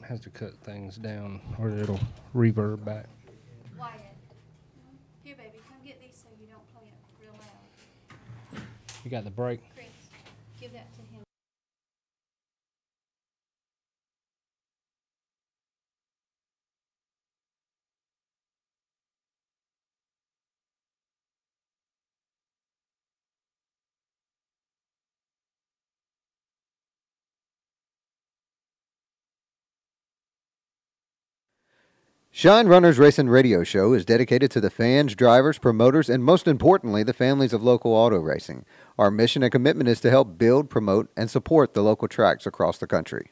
has to cut things down or it'll reverb back. Wyatt. Here, baby, come get these so you don't play it real loud. You got the break? Chris, give that to him. Shine Runners Racing Radio Show is dedicated to the fans, drivers, promoters, and most importantly, the families of local auto racing. Our mission and commitment is to help build, promote, and support the local tracks across the country.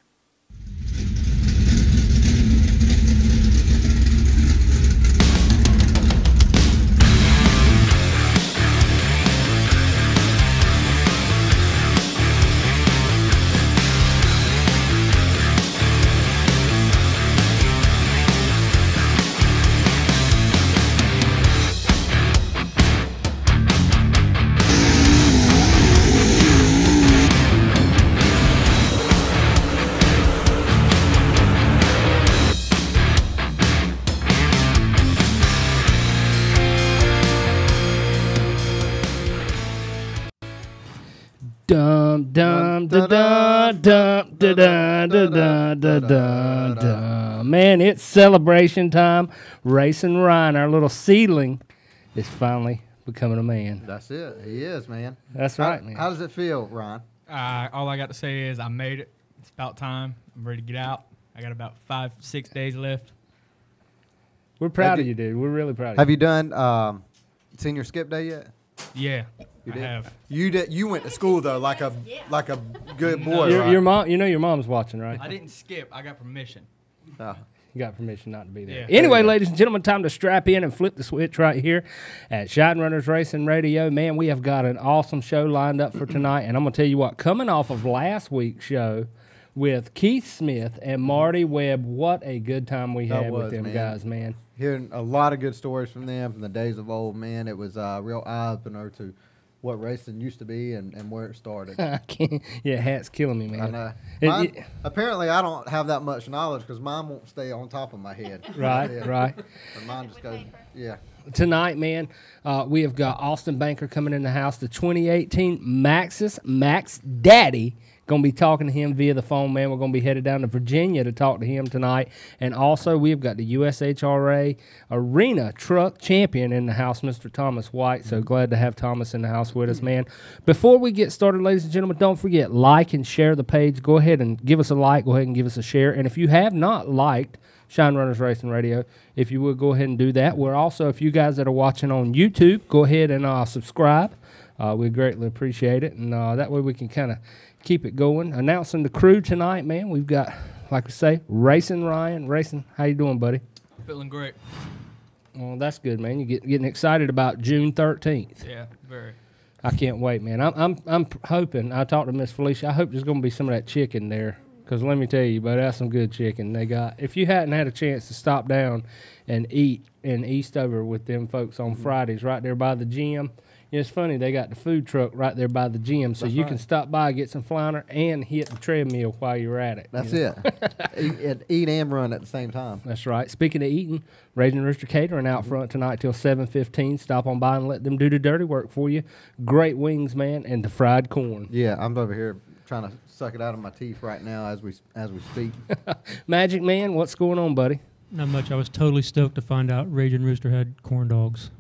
Dum dum da da dum da da da da da da da. Man, it's celebration time. Racing Ryan, our little seedling, is finally becoming a man. That's it. He is, man. That's right, man. How does it feel, Ryan? All I got to say is I made it. It's about time. I'm ready to get out. I got about 5-6 days left. We're proud of you, dude. We're really proud of you. Have you done senior skip day yet? Yeah, You I did? have. You did. You went to school though, like a good boy. Your, right? your mom, you know your mom's watching, right? I didn't skip. I got permission. Oh. You got permission not to be there. Yeah. Anyway, ladies and gentlemen, time to strap in and flip the switch right here at Shine Runners Racing Radio. Man, we have got an awesome show lined up for tonight, and I'm going to tell you what, coming off of last week's show with Keith Smith and Marty Webb, what a good time we had with them guys, man. Hearing a lot of good stories from them from the days of old, man. It was a real eye-opener to what racing used to be and where it started. I can't, yeah, hat's killing me, man. I know. Apparently, I don't have that much knowledge because mine won't stay on top of my head. Right, right. But mine just goes, yeah. Tonight, man, we have got Austin Banker coming in the house. The 2018 Max Daddy. Going to be talking to him via the phone, man. We're going to be headed down to Virginia to talk to him tonight. And also, we've got the USHRA Arena Truck Champion in the house, Mr. Thomas White. So glad to have Thomas in the house with us, man. Before we get started, ladies and gentlemen, don't forget, like and share the page. Go ahead and give us a like. Go ahead and give us a share. And if you have not liked Shine Runners Racing Radio, if you would go ahead and do that. We're also, if you guys that are watching on YouTube, go ahead and subscribe. We greatly appreciate it. And that way we can kind of keep it going. Announcing the crew tonight, man. We've got, like we say, Racing Ryan. Racing, how you doing, buddy? Feeling great. Well, that's good, man. You getting excited about June 13th. Yeah, very. I can't wait, man. I'm hoping. I talked to Miss Felicia. I hope there's going to be some of that chicken there, because let me tell you, buddy, that's some good chicken they got. If you hadn't had a chance to stop down and eat in Eastover with them folks on Fridays, right there by the gym. It's funny, they got the food truck right there by the gym, so you can stop by, get some flounder, and hit the treadmill while you're at it. That's it. Eat and run at the same time. That's right. Speaking of eating, Raging Rooster Catering out front tonight till 7:15. Stop on by and let them do the dirty work for you. Great wings, man, and the fried corn. Yeah, I'm over here trying to suck it out of my teeth right now as we speak. Magic Man, what's going on, buddy? Not much. I was totally stoked to find out Raging Rooster had corn dogs.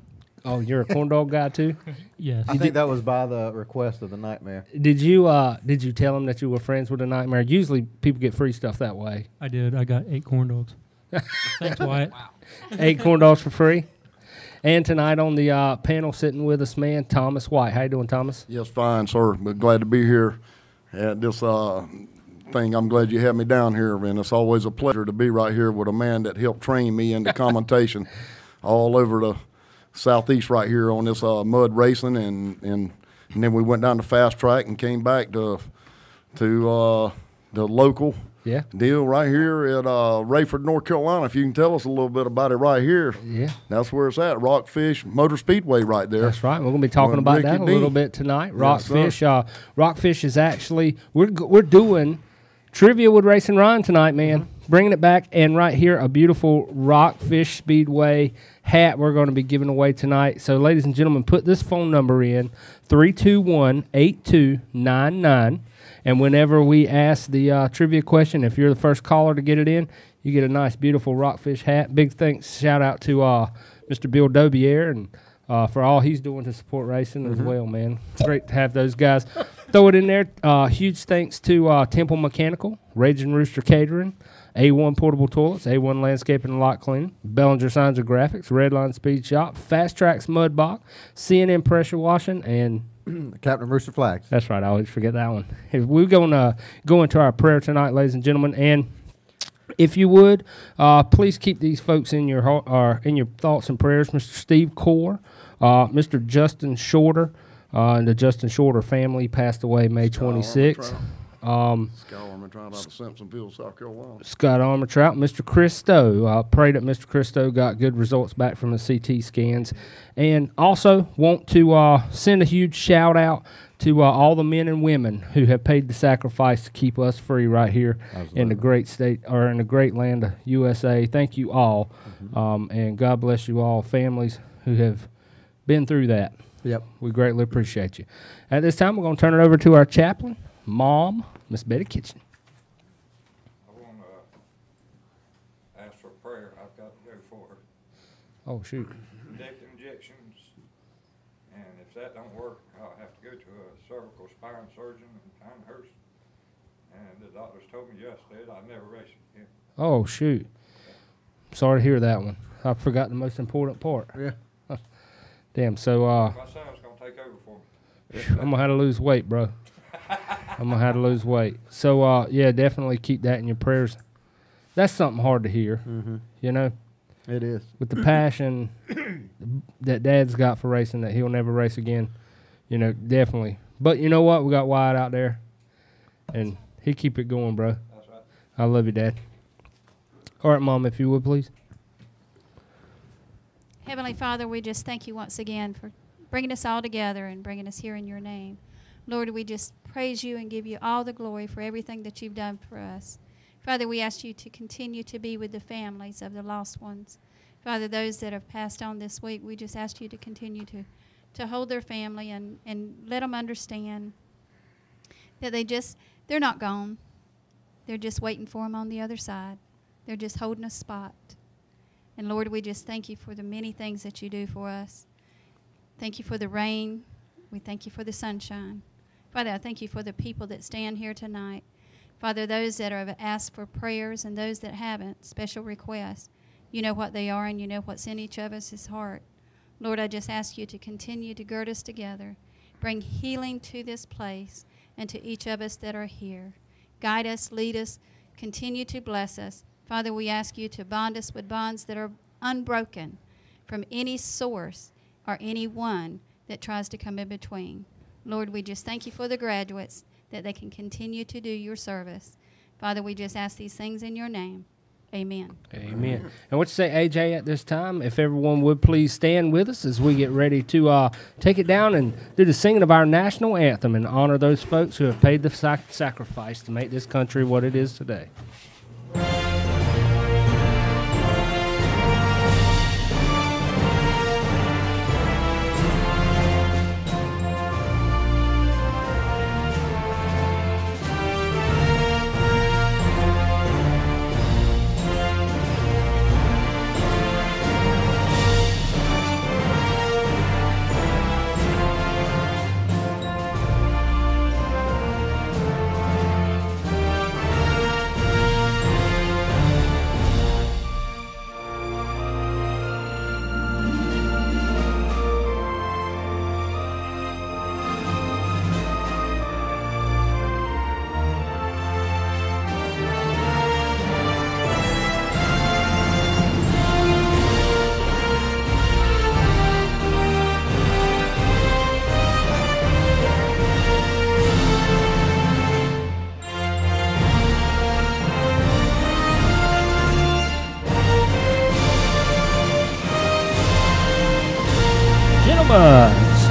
Oh, you're a corn dog guy too? Yes. I think that was by the request of the Nightmare. Did you tell him that you were friends with the Nightmare? Usually people get free stuff that way. I did. I got 8 corn dogs. Thanks, Wyatt. Wow. 8 corn dogs for free. And tonight on the panel sitting with us, man, Thomas White. How you doing, Thomas? Yes, fine, sir. But glad to be here at this thing. I'm glad you had me down here, and it's always a pleasure to be right here with a man that helped train me into commentation all over the Southeast right here on this mud racing, and then we went down to fast track and came back to the local deal right here at Rayford, North Carolina. If you can tell us a little bit about it right here. Yeah. That's where it's at, Rockfish Motor Speedway right there. That's right. We're going to be talking about that a little bit tonight. Rockfish. Rockfish is actually, we're doing Trivia with Racing Ryan tonight, man. bringing it back. And right here, a beautiful Rockfish Speedway hat we're going to be giving away tonight. So, ladies and gentlemen, put this phone number in, 321-8299. And whenever we ask the trivia question, if you're the first caller to get it in, you get a nice, beautiful Rockfish hat. Big thanks, shout out to Mr. Bill Dobier and for all he's doing to support racing as well, man. It's great to have those guys. Throw it in there. Huge thanks to Temple Mechanical, Raging Rooster Catering, A1 Portable Toilets, A1 Landscaping and Lot Cleaning, Bellinger Signs and Graphics, Redline Speed Shop, Fast Tracks Mud Box, CNN Pressure Washing, and Captain Rooster Flags. that's right. I always forget that one. We're going to go into our prayer tonight, ladies and gentlemen. And if you would, please keep these folks in your thoughts and prayers. Mr. Steve Core, Mr. Justin Shorter, and the Justin Shorter family passed away May 26th. Scott Armitrout out of Simpsonville, South Carolina. Scott Armitrout, Mr. Christo. Pray that Mr. Christo got good results back from the CT scans. And also want to send a huge shout out to all the men and women who have paid the sacrifice to keep us free right here in the great state, or in the great land of USA. Thank you all. And God bless you all, families who have been through that. Yep. We greatly appreciate you. At this time, we're going to turn it over to our chaplain, Mom, Miss Betty Kitchen. I want to ask for prayer. I've got to go for Oh, shoot. neck injections, and if that don't work, I'll have to go to a cervical spine surgeon in Pinehurst. And the doctors told me yesterday that I'd never race again. Oh, shoot. Sorry to hear that one. I forgot the most important part. Yeah. Damn, so My son's going to take over for me. I'm going to have to lose weight, bro. I'm going to have to lose weight. So, yeah, definitely keep that in your prayers. That's something hard to hear, you know, It is. with the passion that Dad's got for racing, that he'll never race again, you know, definitely. But you know what? We got Wyatt out there, and he keep it going, bro. That's right. I love you, Dad. All right, Mom, if you would, please. Heavenly Father, we just thank you once again for bringing us all together and bringing us here in your name. Lord, we just praise you and give you all the glory for everything that you've done for us. Father, we ask you to continue to be with the families of the lost ones. Father, those that have passed on this week, we just ask you to continue to hold their family and let them understand that they're not gone. They're just waiting for them on the other side. They're just holding a spot. And Lord, we just thank you for the many things that you do for us. Thank you for the rain. We thank you for the sunshine. Father, I thank you for the people that stand here tonight. Father, those that have asked for prayers and those that haven't, special requests. You know what they are and you know what's in each of us' heart. Lord, I just ask you to continue to gird us together. Bring healing to this place and to each of us that are here. Guide us, lead us, continue to bless us. Father, we ask you to bond us with bonds that are unbroken from any source or anyone that tries to come in between. Lord, we just thank you for the graduates, that they can continue to do your service. Father, we just ask these things in your name. Amen. Amen. And what you say, AJ, at this time, if everyone would please stand with us as we get ready to take it down and do the singing of our national anthem and honor those folks who have paid the sacrifice to make this country what it is today.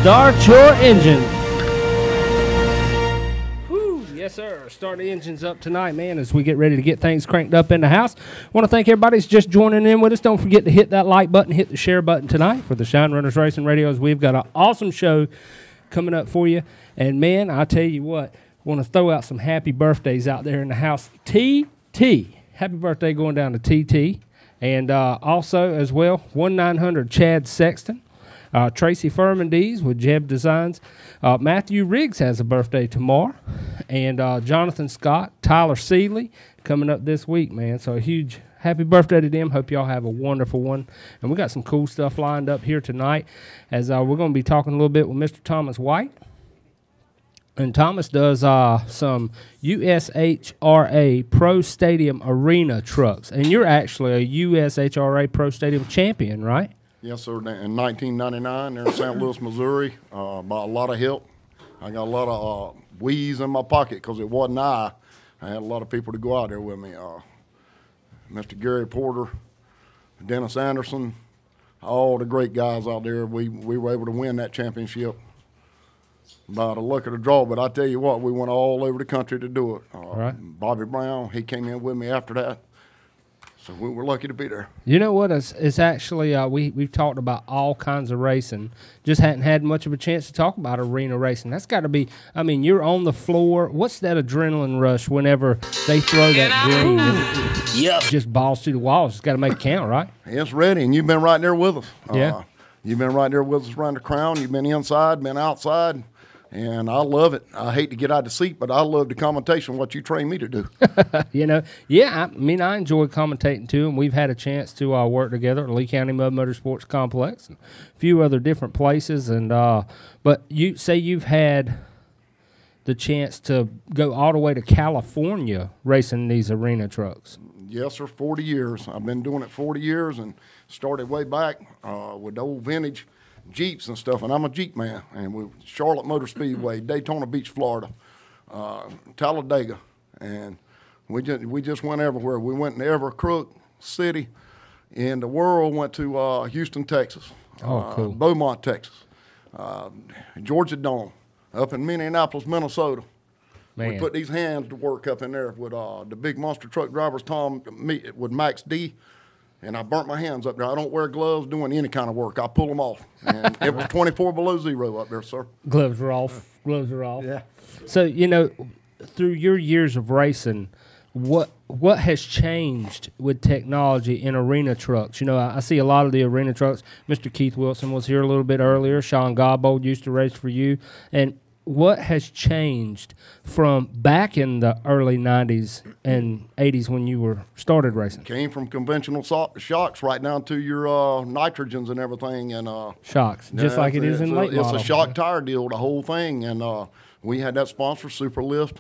Start your engine. Whew, yes, sir. start the engines up tonight, man, as we get ready to get things cranked up in the house. Want to thank everybody that's just joining in with us. Don't forget to hit that like button, hit the share button tonight for the Shine Runners Racing Radios. We've got an awesome show coming up for you. And, man, I tell you what, want to throw out some happy birthdays out there in the house. TT, happy birthday going down to TT. And also, as well, 1-900 Chad Sexton. Tracy Furman-Dees with Jeb Designs. Matthew Riggs has a birthday tomorrow. And Jonathan Scott, Tyler Seeley coming up this week, man. So a huge happy birthday to them. Hope y'all have a wonderful one. And we got some cool stuff lined up here tonight as we're going to be talking a little bit with Mr. Thomas White. And Thomas does some USHRA Pro Stadium Arena trucks. And you're actually a USHRA Pro Stadium champion, right? Yes, sir. In 1999, there in St. Louis, Missouri, by a lot of help. I got a lot of wheeze in my pocket because it wasn't I. I had a lot of people to go out there with me. Mr. Gary Porter, Dennis Anderson, all the great guys out there. We were able to win that championship by the luck of the draw. But I tell you what, we went all over the country to do it. Right. Bobby Brown, he came in with me after that. So we were lucky to be there. You know what? It's actually, we've talked about all kinds of racing. Just hadn't had much of a chance to talk about arena racing. That's got to be, I mean, you're on the floor. What's that adrenaline rush whenever they throw that green? Yep. Just balls through the walls. It's got to make it count, right? It's ready, and you've been right there with us. Yeah. You've been right there with us around the crown. You've been inside, been outside. And I love it. I hate to get out of the seat, but I love the commentation, what you train me to do. You know, yeah, I mean, I enjoy commentating too, and we've had a chance to work together at Lee County Mud Motorsports Complex and a few other different places. And but you say you've had the chance to go all the way to California racing these arena trucks. Yes, sir, 40 years. I've been doing it 40 years and started way back with the old vintage Jeeps and stuff, and I'm a Jeep man. And we Charlotte Motor Speedway, Daytona Beach, Florida, Talladega, and we just went everywhere. We went in every crook city in the world. Went to Houston, Texas, cool. Beaumont, Texas, Georgia Dome, up in Minneapolis, Minnesota. Man. We put these hands to work up in there with the big monster truck drivers, with Max D. And I burnt my hands up there. I don't wear gloves doing any kind of work. I pull them off. And it was 24 below zero up there, sir. Gloves are off. Gloves are off. Yeah. So, you know, through your years of racing, what has changed with technology in arena trucks? You know, I see a lot of the arena trucks. Mr. Keith Wilson was here a little bit earlier. Sean Godbold used to race for you. And what has changed from back in the early 90s and 80s when you were started racing? Came from conventional shocks right down to your nitrogens and everything. And shocks, just like it is in late model. It's a shock tire deal, the whole thing. And we had that sponsor, Superlift,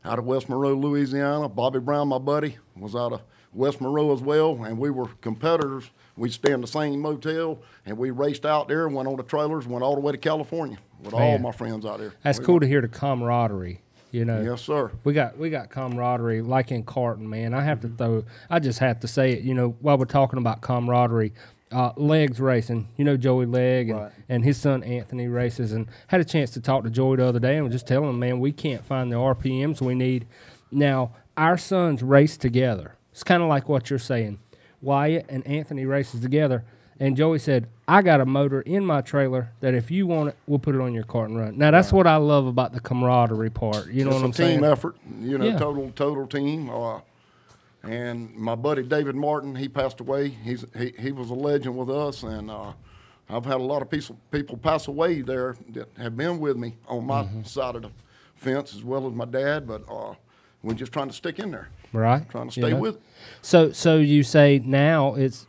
out of West Monroe, Louisiana. Bobby Brown, my buddy, was out of West Monroe as well. And we were competitors. We'd stay in the same motel, and we raced out there, went on the trailers, went all the way to California with all my friends out there. That's cool to hear the camaraderie, you know. Yes, sir. We got camaraderie like in karting, man. I just have to say it, you know, while we're talking about camaraderie, Legs Racing, you know Joey Legg and his son Anthony races, and had a chance to talk to Joey the other day and was just telling him, man, we can't find the RPMs we need. Now, our sons race together. It's kind of like what you're saying. Wyatt and Anthony races together, and Joey said, I got a motor in my trailer that if you want it, we'll put it on your cart and run. Now, that's what I love about the camaraderie part. You know what I'm saying? It's a team effort, you know, total team. And my buddy David Martin, he passed away. He was a legend with us, and I've had a lot of people pass away there that have been with me on my side of the fence as well as my dad, but we're just trying to stick in there. Right. Trying to stay with it. So you say nowadays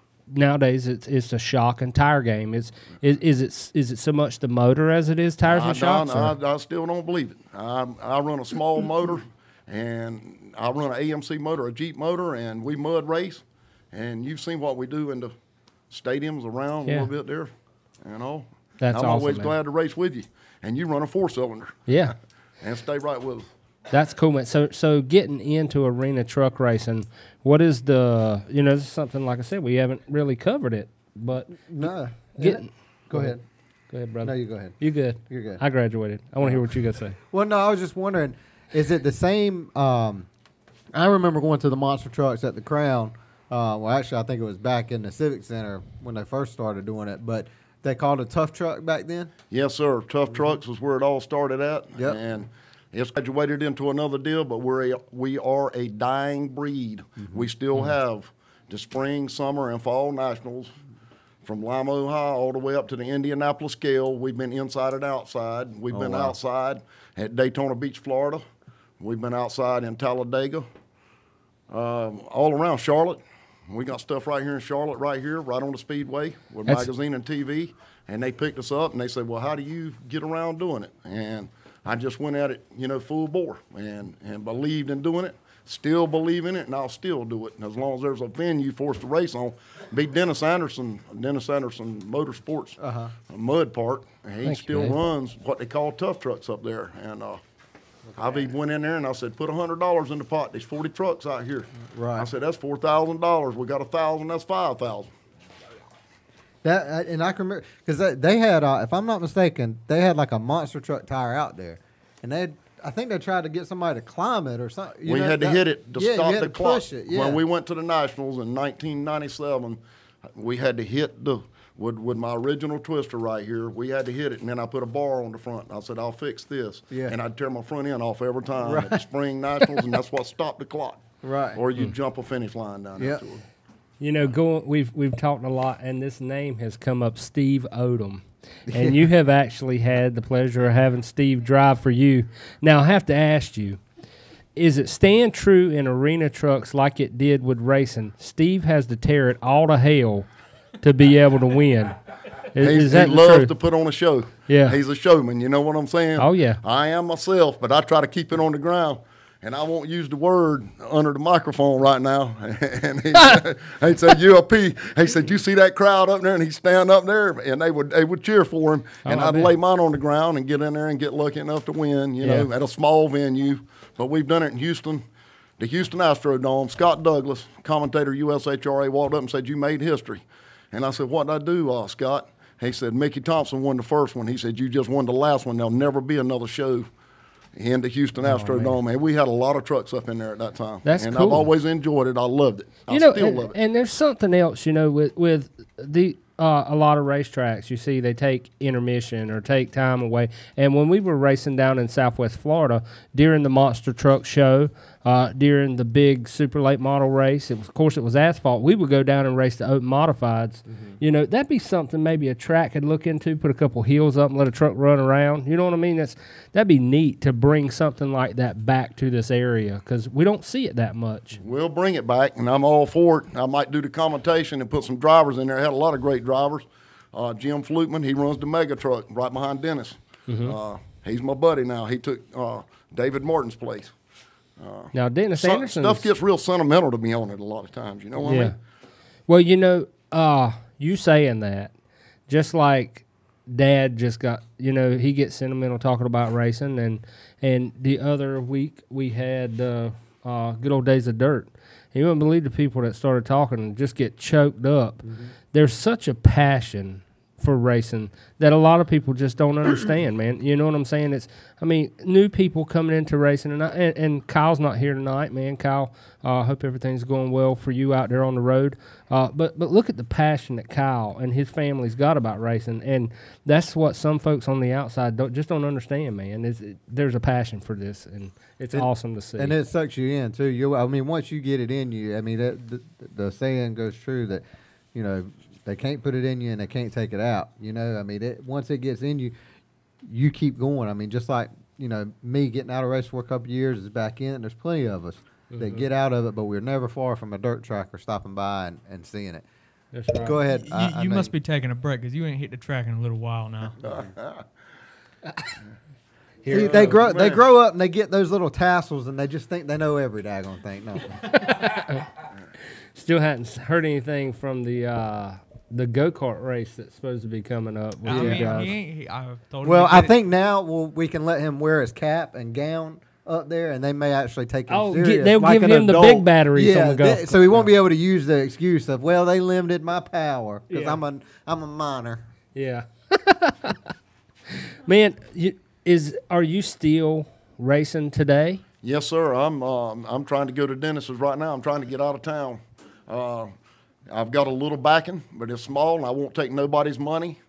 it's a shock and tire game. Is it so much the motor as it is tires and shocks? I still don't believe it. I run a small motor, and I run an AMC motor, a Jeep motor, and we mud race. And you've seen what we do in the stadiums around a little bit there, you know. That's I'm awesome, always man. glad to race with you. And you run a 4-cylinder. Yeah. And stay right with us. That's cool, man. So getting into arena truck racing, what is this is something, like I said, we haven't really covered it, but No. Go ahead. Go ahead, brother. No, you go ahead. You good? You're good. I graduated. I want to hear what you got to say. Well, no, I was just wondering, Is it the same? I remember going to the monster trucks at the Crown. Well, actually, I think it was back in the Civic Center when they first started doing it. But they called it Tough Truck back then? Yes, sir. Tough Trucks was where it all started at. Yep. And it's graduated into another deal, but we are a dying breed. We still have the spring, summer, and fall nationals from Lima, Ohio, all the way up to the Indianapolis scale. We've been inside and outside. We've been outside at Daytona Beach, Florida. We've been outside in Talladega, all around Charlotte. We got stuff right here in Charlotte, right here, right on the Speedway with magazine and TV. And they picked us up and they said, well, how do you get around doing it? And I just went at it, full bore and believed in doing it. Still believe in it, and I'll still do it. And as long as there's a venue for us to race on, be Dennis Anderson Motorsports Mud Park. And he still runs what they call tough trucks up there. And I've even went in there and I said, put $100 in the pot. There's 40 trucks out here. Right. I said, that's $4,000. We got 1,000. That's 5,000. That and I can remember because they had, if I'm not mistaken, they had like a monster truck tire out there, and I think they tried to get somebody to climb it or something. We had to hit it to stop the clock. Push it, yeah. When we went to the Nationals in 1997, we had to hit with my original twister right here. We had to hit it, and then I put a bar on the front. I said, I'll fix this. Yeah. And I'd tear my front end off every time at the spring Nationals, and that's what stopped the clock. Right. Or you jump a finish line down into it. We've talked a lot, and this name has come up, Steve Odom. And you have actually had the pleasure of having Steve drive for you. Now, I have to ask you, is it stand true in arena trucks like it did with racing? Steve has to tear it all to hell to be able to win. Is that he loves truth? to put on a show. Yeah. He's a showman. You know what I'm saying? Oh, yeah. I am myself, but I try to keep it on the ground. And I won't use the word under the microphone right now. And he said, ULP. He said, you see that crowd up there? And he'd stand up there, and they would cheer for him. And I'd lay mine on the ground and get in there and get lucky enough to win, at a small venue. But we've done it in Houston, the Houston Astrodome. Scott Douglas, commentator USHRA, walked up and said, you made history. And I said, what did I do, Scott? He said, Mickey Thompson won the first one. He said, you just won the last one. There'll never be another show in the Houston Astrodome, and we had a lot of trucks up in there at that time. That's and cool. I've always enjoyed it. I loved it. I still love it. And there's something else, with the a lot of racetracks, you see they take intermission or take time away. And when we were racing down in Southwest Florida during the Monster Truck Show, during the big super late model race, of course it was asphalt. We would go down and race the open modifieds. That'd be something maybe a track could look into. Put a couple hills up and let a truck run around. You know what I mean? That'd be neat to bring something like that back to this area because we don't see it that much. We'll bring it back, and I'm all for it. I might do the commentation and put some drivers in there. I had a lot of great drivers. Jim Flutman, he runs the mega truck right behind Dennis. He's my buddy now. He took David Martin's place. Now, Dennis Anderson. Stuff gets real sentimental to me on it a lot of times. You know what I mean? Well, you saying that, just like Dad just got, he gets sentimental talking about racing, and the other week we had Good Old Days of Dirt. You wouldn't believe the people that started talking and just get choked up. There's such a passion for racing that a lot of people just don't understand, man. You know what I'm saying? New people coming into racing, and Kyle's not here tonight, man. Kyle, I hope everything's going well for you out there on the road. But look at the passion that Kyle and his family's got about racing, and that's what some folks on the outside don't understand, man. There's a passion for this, and it's awesome to see. And it sucks you in too. Once you get it in you, the saying goes true that, they can't put it in you and they can't take it out. Once it gets in you, you keep going. Just like, me getting out of race for a couple of years is back in. There's plenty of us that get out of it, but we're never far from a dirt track or stopping by and seeing it. That's right. Go ahead. You must be taking a break because you ain't hit the track in a little while now. See, they grow up and they get those little tassels and they just think they know every daggone thing. No. Still hadn't heard anything from the go-kart race that's supposed to be coming up with you guys. I think now we can let him wear his cap and gown up there, and they may actually take him serious. They'll give him the big batteries on the golf so he won't be able to use the excuse of, they limited my power because Yeah. I'm a minor. Yeah. Man, are you still racing today? Yes, sir. I'm trying to go to Dennis's right now. I'm trying to get out of town. I've got a little backing, but it's small, and I won't take nobody's money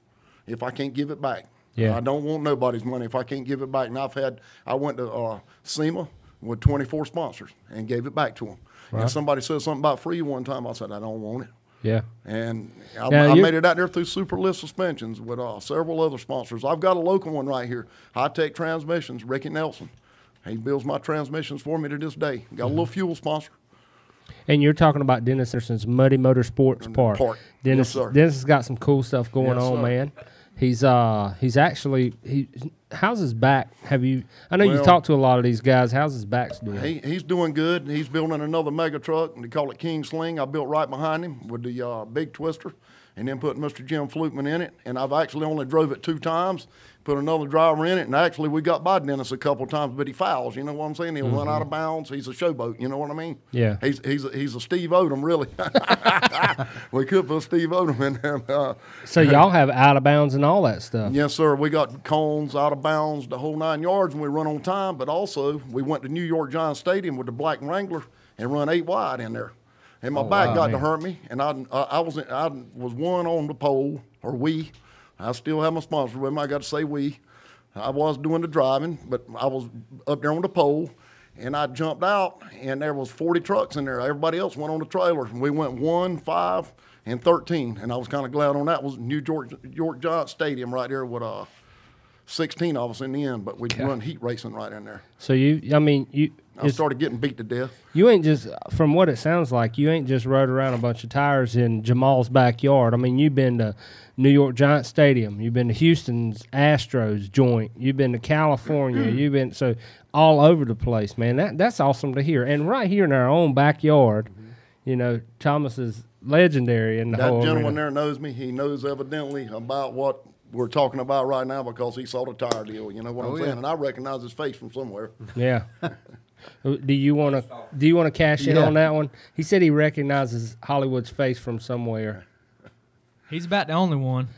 if I can't give it back. Yeah. I don't want nobody's money if I can't give it back. And I went to SEMA with 24 sponsors and gave it back to them. Right. And somebody said something about free one time. I said, I don't want it. Yeah. And I Now, made it out there through Super Lift Suspensions with several other sponsors. I've got a local one right here, High Tech Transmissions, Ricky Nelson. He builds my transmissions for me to this day. Got a little fuel sponsor. And you're talking about Dennis Anderson's Muddy Motorsports Park. Dennis, Yes, sir. Dennis has got some cool stuff going Yes, on, sir. man. He's actually how's his back? I know you Well, talked to a lot of these guys. How's his back doing? He's doing good. He's building another mega truck, and they call it King Sling. I built right behind him with the big twister, and then put Mr. Jim Flukman in it. And I've actually only drove it 2 times, put another driver in it, and actually we got by Dennis a couple times, but he fouls. You know what I'm saying? He'll run out of bounds. He's a showboat. You know what I mean? Yeah. He's a Steve Odom, really. We could put Steve Odom in there. So y'all have out of bounds and all that stuff. Yes, sir. We got cones, out of bounds, the whole 9 yards, and we run on time. But also, we went to New York Giants Stadium with the Black Wrangler and run 8 wide in there. And my back got to hurt me, and I was one on the pole, or we. I still have my sponsor with me. I got to say we. I was doing the driving, but I was up there on the pole, and I jumped out, and there was 40 trucks in there. Everybody else went on the trailer. We went 1, 5, and 13, and I was kind of glad on that. It was New York Giants Stadium right there with 16 of us in the end, but we run heat racing right in there. So I started getting beat to death. you ain't just, from what it sounds like, you ain't just rode around a bunch of tires in Jamal's backyard. I mean, you've been to New York Giants Stadium. You've been to Houston's Astros joint. You've been to California. You've been all over the place, man. That's awesome to hear. And right here in our own backyard, you know, Thomas is legendary in the That whole gentleman arena. there knows me. He knows evidently about what we're talking about right now because he saw the tire deal. You know what I'm saying? And I recognize his face from somewhere. Yeah. Do you want to cash in on that one? He said he recognizes Hollywood's face from somewhere. He's about the only one.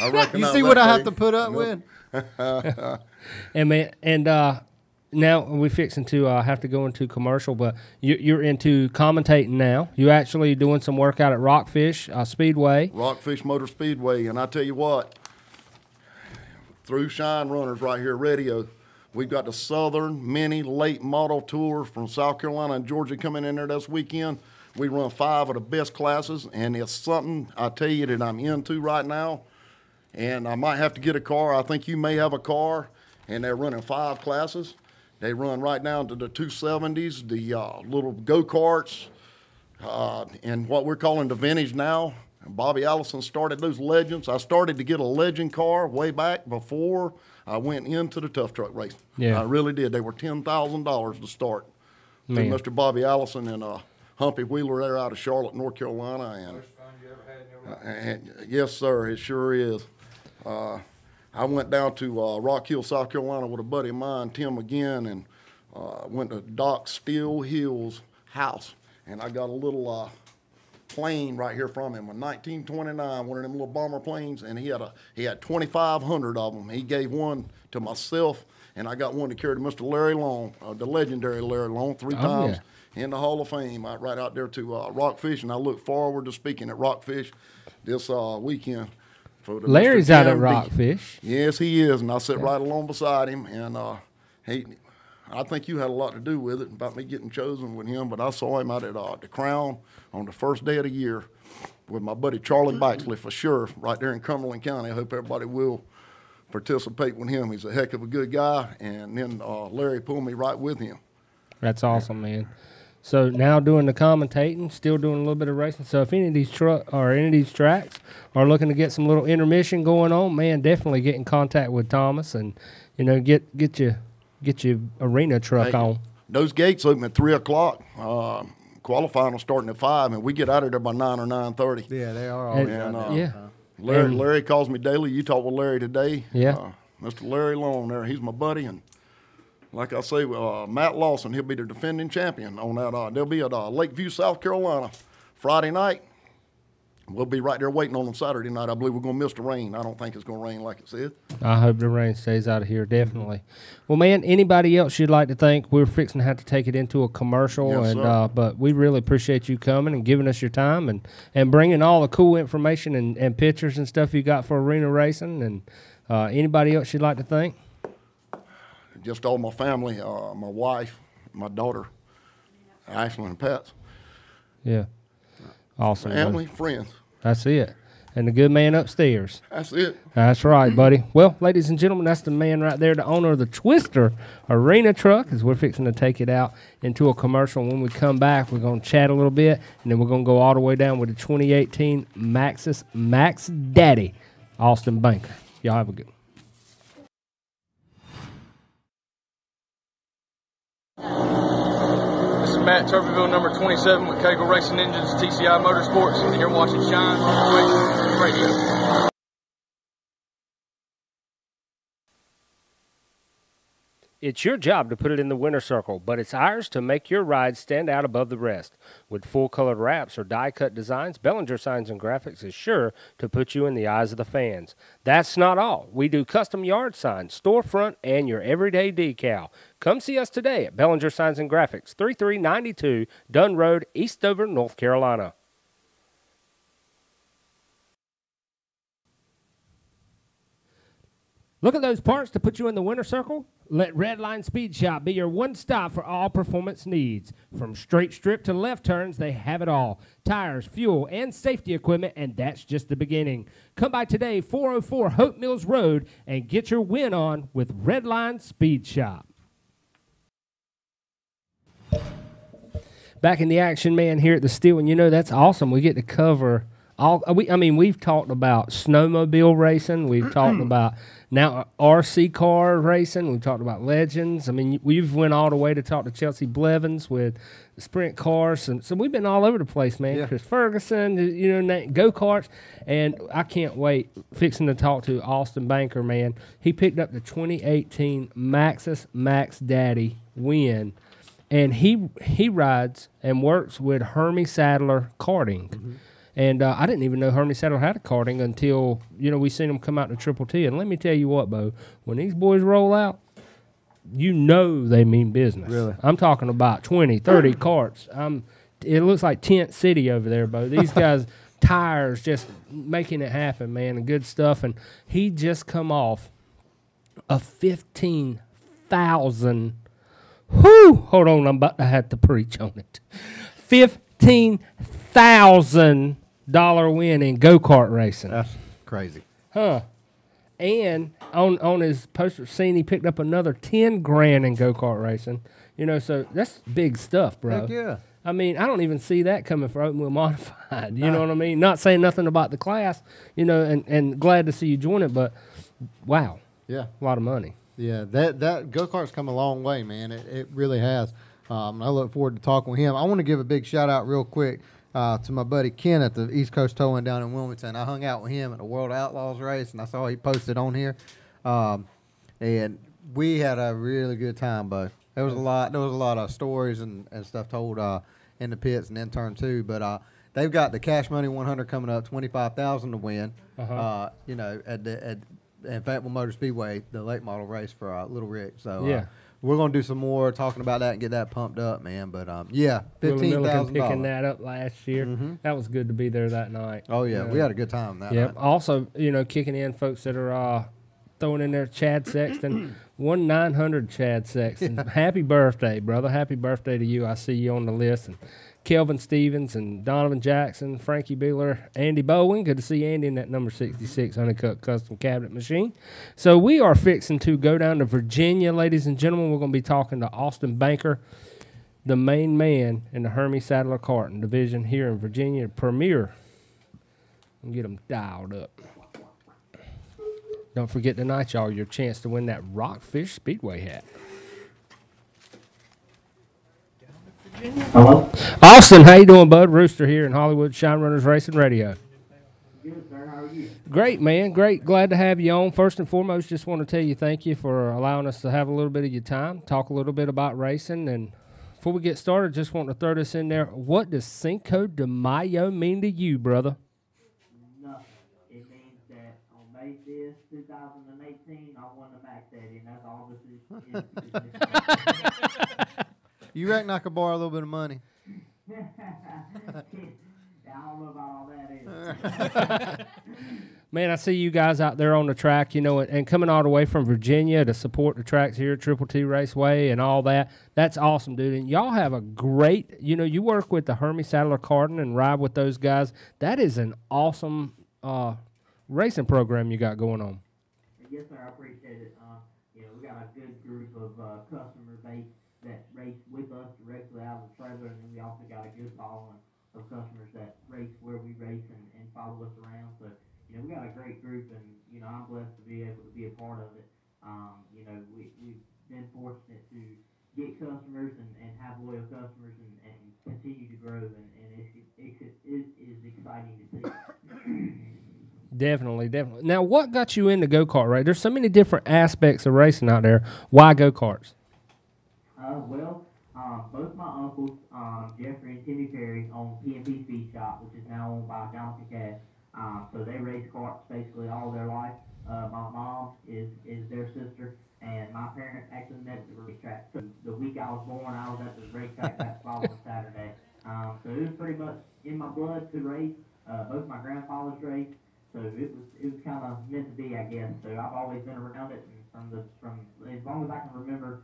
I recognize You see that what I have face. to put up with? And man, now we're fixing to have to go into commercial, but you're into commentating now. You actually doing some work out at Rockfish Speedway. Rockfish Motor Speedway. And I tell you what, through Shine Runners right here, radio, we've got the Southern Mini Late Model Tour from South Carolina and Georgia coming in there this weekend. We run 5 of the best classes, and it's something I tell you that I'm into right now. And I might have to get a car. I think you may have a car, and they're running 5 classes. They run right down to the 270s, the little go-karts, and what we're calling the vintage now. Bobby Allison started those legends. I started to get a legend car way back before I went into the tough truck race. Yeah. I really did. They were $10,000 to start. Man. Through Mr. Bobby Allison and Humpy Wheeler there out of Charlotte, North Carolina. Most fun you ever had in your life. And yes, sir, it sure is. I went down to Rock Hill, South Carolina with a buddy of mine, Tim again, and went to Doc Steele Hill's house. And I got a little plane right here from him, a 1929, one of them little bomber planes, and he had 2,500 of them. He gave one to myself, and I got one to carry to Mr. Larry Long, the legendary Larry Long, 3 times in the Hall of Fame, right out there to Rockfish, and I look forward to speaking at Rockfish this weekend. For the Larry's Mr. out at Jim B. Rockfish. Yes, he is, and I sit right along beside him, and I think you had a lot to do with it about me getting chosen with him, but I saw him out at the Crown on the first day of the year with my buddy Charlie Baxley for sure, right there in Cumberland County. I hope everybody will participate with him. He's a heck of a good guy, and then Larry pulled me right with him. That's awesome, man. So now doing the commentating, still doing a little bit of racing. So if any of these tracks are looking to get some little intermission going on, man, definitely get in contact with Thomas and get your arena truck Hey, on. Those gates open at 3 o'clock. Qualifying will starting at 5, and we get out of there by 9 or 9:30. Yeah, they are always And, out there. yeah. Larry calls me daily. You talked with Larry today. Yeah. Mr. Larry Long there. He's my buddy. And like I say, Matt Lawson, he'll be the defending champion on that. They'll be at Lakeview, South Carolina, Friday night. we'll be right there waiting on them Saturday night. I believe we're going to miss the rain. I don't think it's going to rain like it said. I hope the rain stays out of here, definitely. Well, man, anybody else you'd like to thank? We're fixing to have to take it into a commercial, Yes, and sir. but we really appreciate you coming and giving us your time and bringing all the cool information and pictures and stuff you got for arena racing. And anybody else you'd like to thank? Just all my family, my wife, my daughter, Ashley and Pat, Yeah. Awesome. buddy. family, friends. That's it. And the good man upstairs. That's it. That's right, buddy. Well, ladies and gentlemen, that's the man right there, the owner of the Twister Arena truck, as we're fixing to take it out into a commercial. When we come back, we're going to chat a little bit, and then we're going to go all the way down with the 2018 Maxxis Max Daddy, Austin Banker. Y'all have a good one. This is Matt Turberville, number 27 with Kegel Racing Engines, TCI Motorsports, and you're watching Shine Racing Radio. It's your job to put it in the winner circle, but it's ours to make your ride stand out above the rest. With full-colored wraps or die-cut designs, Bellinger Signs and Graphics is sure to put you in the eyes of the fans. That's not all. We do custom yard signs, storefront, and your everyday decal. Come see us today at Bellinger Signs and Graphics, 3392 Dunn Road, Eastover, North Carolina. Look at those parts to put you in the winner circle? Let Redline Speed Shop be your one stop for all performance needs. From straight strip to left turns, they have it all. Tires, fuel, and safety equipment, and that's just the beginning. Come by today, 404 Hope Mills Road, and get your win on with Redline Speed Shop. Back in the action, man, here at the Steel, and you know that's awesome. We get to cover all. We've talked about snowmobile racing. We've talked about now RC car racing. We've talked about legends. I mean, we've went all the way to talk to Chelsea Blevins with sprint cars, and so we've been all over the place, man. Yeah. Chris Ferguson, go karts, and I can't wait fixing to talk to Austin Banker, man. He picked up the 2018 Maxxis Max Daddy win. And he rides and works with Hermie Sadler Karting. Mm-hmm. And I didn't even know Hermie Sadler had a karting until, we seen him come out to Triple T. And let me tell you what, Bo, when these boys roll out, they mean business. Really? I'm talking about 20, 30 carts. It looks like Tent City over there, Bo. These guys, tires, just making it happen, man, and good stuff. And he just come off a 15,000 hold on, I'm about to have to preach on it. $15,000 win in go-kart racing. That's crazy. Huh. And on his poster scene, he picked up another 10 grand in go-kart racing. So that's big stuff, bro. Heck yeah. I mean, I don't even see that coming for Open Wheel Modified. You know what I mean? Not saying nothing about the class, and glad to see you join it, but wow. Yeah. A lot of money. Yeah, that go-kart's come a long way, man. It really has. I look forward to talking with him. I want to give a big shout-out real quick to my buddy Ken at the East Coast Towing down in Wilmington. I hung out with him at the World Outlaws race, and I saw he posted on here. And we had a really good time, bud. There was a lot of stories and stuff told in the pits and in turn two. But they've got the Cash Money 100 coming up, $25,000 to win. At Fayetteville Motor Speedway, the late model race for Little Rick. So Yeah. we're gonna do some more talking about that and get that pumped up, man. But Willie Milliken $15,000. picking that up last year. That was good to be there that night. Oh yeah, we had a good time that Yep. night. Also, kicking in folks that are throwing in there Chad Sexton, 1-900 Chad Sexton. Happy birthday, brother! Happy birthday to you. I see you on the list. And Kelvin Stevens and Donovan Jackson, Frankie Beeler, Andy Bowen. Good to see Andy in that number 66 Honeycut custom cabinet machine. So we are fixing to go down to Virginia, ladies and gentlemen. We're going to be talking to Austin Banker, the main man in the Hermie Sadler Karting division here in Virginia, Premier. And get them dialed up. Don't forget tonight, y'all, your chance to win that Rockfish Speedway hat. Hello? Austin, how you doing, bud? Rooster here in Hollywood, Shine Runners Racing Radio. Good, sir. How are you? Great, man. Great. Glad to have you on. First and foremost, just want to tell you thank you for allowing us to have a little bit of your time, talk a little bit about racing. And before we get started, just want to throw this in there. What does Cinco de Mayo mean to you, brother? this 2018, I won the Max Daddy, and that's all this is. You reckon I could borrow a little bit of money? Yeah, I don't know about all that either. Man, I see you guys out there on the track, you know, and coming all the way from Virginia to support the tracks here at Triple T Raceway and all that. That's awesome, dude. And y'all have a great, you know, you work with the Hermie Sadler Carden and ride with those guys. That is an awesome racing program you got going on. Yes, sir. I appreciate it. You know, we got a good group of customer base that race with us directly out of the trailer, and then we also got a good following of customers that race where we race and follow us around. So, you know, we got a great group, and, you know, I'm blessed to be able to be a part of it. You know, we've been fortunate to get customers and have loyal customers and continue to grow, and it is exciting to see. Definitely, definitely. Now, what got you into go-kart, right? There's so many different aspects of racing out there. Why go-karts? Both my uncles, Jeffrey and Timmy Perry, own P&P Speed Shop, which is now owned by Jonathan Cash. So they race karts basically all their life. My mom is their sister, and my parents actually met at the racetrack. So the week I was born, I was at the racetrack that following Saturday. So it was pretty much in my blood to race. Both my grandfathers raced, so it was kind of meant to be, I guess. So I've always been around it, and from as long as I can remember.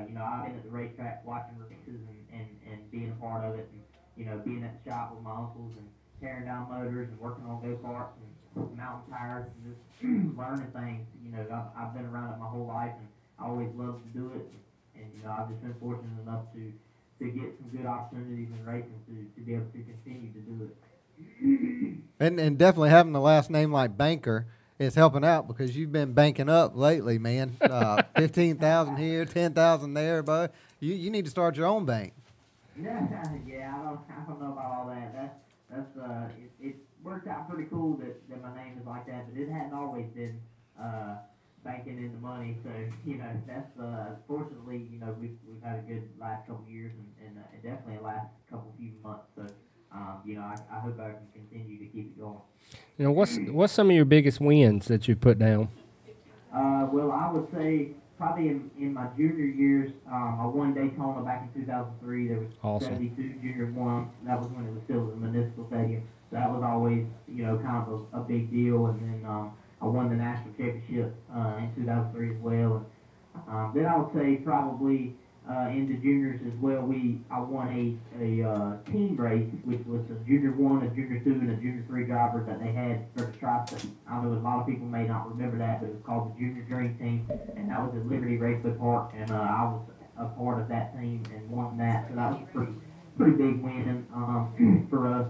You know, I've been at the racetrack watching races and being a part of it, and, you know, being at the shop with my uncles and tearing down motors and working on go-karts and mountain tires and just learning things. You know, I've been around it my whole life, and I always loved to do it. And you know, I've just been fortunate enough to get some good opportunities in racing to be able to continue to do it. And definitely having the last name like Banker is helping out, because you've been banking up lately, man. 15,000 here, 10,000 there, but you need to start your own bank. Yeah, I don't know about all that. It worked out pretty cool that my name is like that, but it hadn't always been banking in the money. So, you know, that's fortunately, you know, we've had a good last couple of years and definitely a last few months. So, you know, I hope I can continue to keep it going. You know, what's some of your biggest wins that you put down? Well, I would say probably in my junior years, I won Daytona back in 2003. There was awesome. 72 Junior 1. That was when it was still the Municipal Stadium. So that was always, you know, kind of a big deal. And then I won the national championship in 2003 as well. And then I would say probably in the juniors as well, I won a team race, which was a Junior 1, a Junior 2, and a Junior 3 driver that they had for the Tri-State. I know a lot of people may not remember that, but it was called the Junior Dream Team, and that was at Liberty Raceway Park, and I was a part of that team and won that, so that was a pretty big win for us.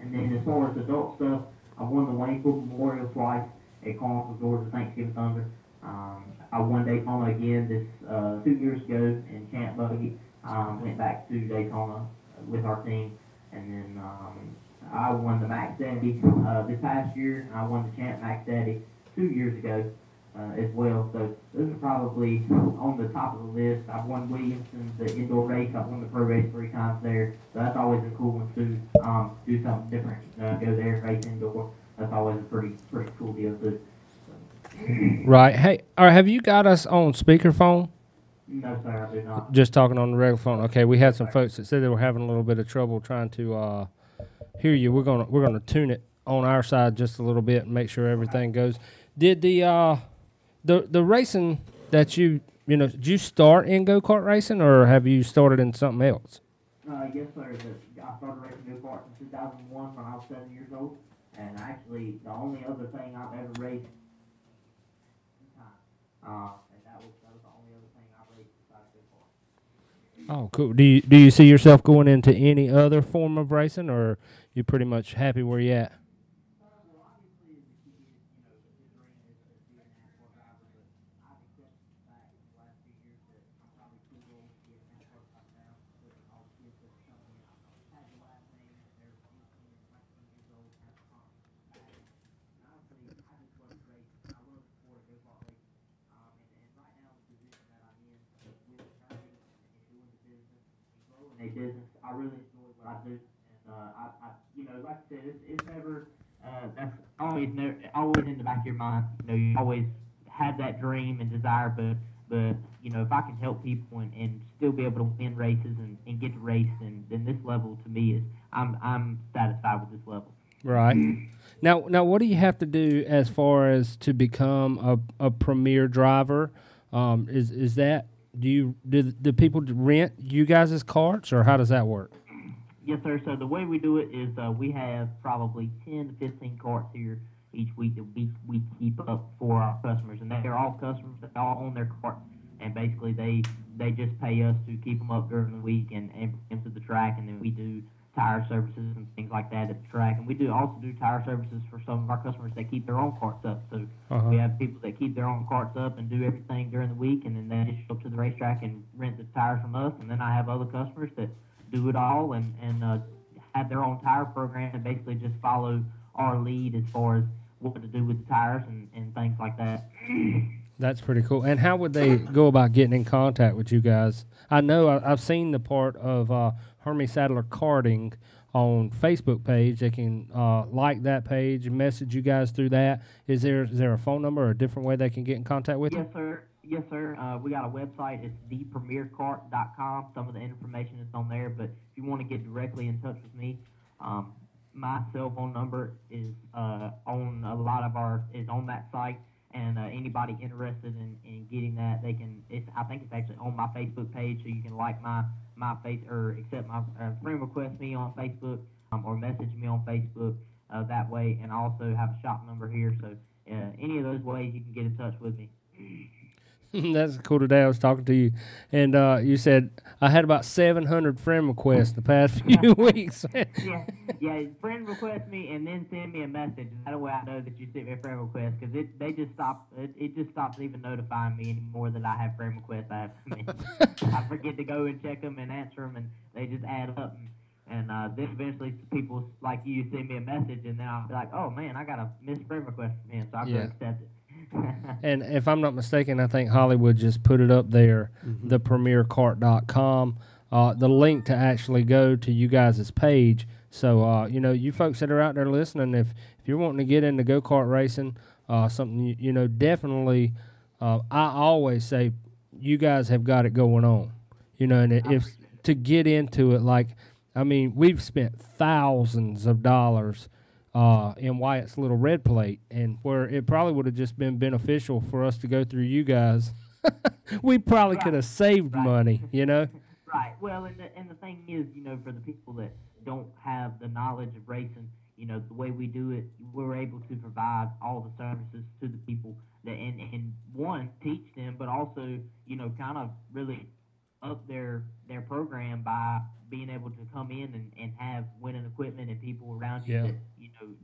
And then as far as adult stuff, I won the Waynesville Memorial twice at Carnival, Georgia, Thanksgiving Thunder. I won Daytona again this 2 years ago in Champ Buggy. Went back to Daytona with our team, and then I won the Max Daddy this past year. I won the Champ Max Daddy 2 years ago as well. So those are probably on the top of the list. I've won Williamson, the indoor race. I've won the pro race 3 times there. So that's always a cool one too. Do something different. Go there, race indoor. That's always a pretty cool deal too. Right. Hey, all right, have you got us on speakerphone? No, sir, I do not. Just talking on the regular phone. Okay, we had some folks that said they were having a little bit of trouble trying to hear you. We're gonna tune it on our side just a little bit and make sure everything goes. Did the racing that you know, did you start in go-kart racing, or have you started in something else? Yes, sir. I started racing go-karts in 2001 when I was 7 years old, and actually the only other thing I've ever raced. And that was the only other thing I raced besides go-kart. Oh, cool. Do you see yourself going into any other form of racing, or you pretty much happy where you at? Well, obviously, the key is, you know, his dream is to be a NASCAR driver, but I've accepted the fact in the last few years that I'm probably too old to be a NASCAR driver now. But all the kids that come in, had the last name, they're 18 and 19 years old, have a confidence back. And honestly, I just love to race. I love the sport of go-kart racing. And right now, the position that I'm in with attorney and doing the business and growing a business, I really enjoy what I do. And I you know, like I said, it's never that's always in the back of your mind. You always have that dream and desire, but if I can help people and still be able to win races and get to race, then this level to me is I'm satisfied with this level. Right. Now, what do you have to do as far as to become a premier driver? Is that do people rent you guys' carts, or how does that work? Yes, sir. So the way we do it is we have probably 10 to 15 carts here each week that we keep up for our customers, and they're all customers that all own their cart, and basically they just pay us to keep them up during the week and bring them to the track, and then we do tire services and things like that at the track, and we also do tire services for some of our customers that keep their own carts up. So we have people that keep their own carts up and do everything during the week, and then they just show up to the racetrack and rent the tires from us. And then I have other customers that do it all and have their own tire program and basically just follow our lead as far as what to do with the tires and things like that. That's pretty cool. And how would they go about getting in contact with you guys? I know I've seen the part of Hermie Sadler Karting on Facebook page. They can like that page and message you guys through that. Is there a phone number or a different way they can get in contact with you? Yes, sir. Yes, sir. We got a website. It's thepremiercart.com. Some of the information is on there. But if you want to get directly in touch with me, my cell phone number is on a lot of is on that site. And anybody interested in getting that, they can. I think it's actually on my Facebook page, so you can like my face or accept my friend request me on Facebook or message me on Facebook that way. And I also have a shop number here, so any of those ways you can get in touch with me. That's cool. Today I was talking to you, and you said I had about 700 friend requests the past few weeks. yeah. Friend request me and then send me a message. That way I know that you sent me a friend request, because it just stops even notifying me anymore that I have friend requests. I forget to go and check them and answer them, and they just add up. And then eventually people like you send me a message, and then I'll be like, oh man, I got a missed friend request from him, so I'll go accept it. And if I'm not mistaken, I think Hollywood just put it up there, thepremiercart.com, the link to actually go to you guys' page. So, you folks that are out there listening, if you're wanting to get into go-kart racing, something, definitely, I always say you guys have got it going on, and if to get into it, we've spent thousands of dollars in Wyatt's little red plate, and where it probably would have just been beneficial for us to go through you guys. We probably could have saved money, Right. Well, and the thing is, for the people that don't have the knowledge of racing, the way we do it, we're able to provide all the services to the people that, and one, teach them, but also, kind of really up their program by being able to come in and have winning equipment and people around you that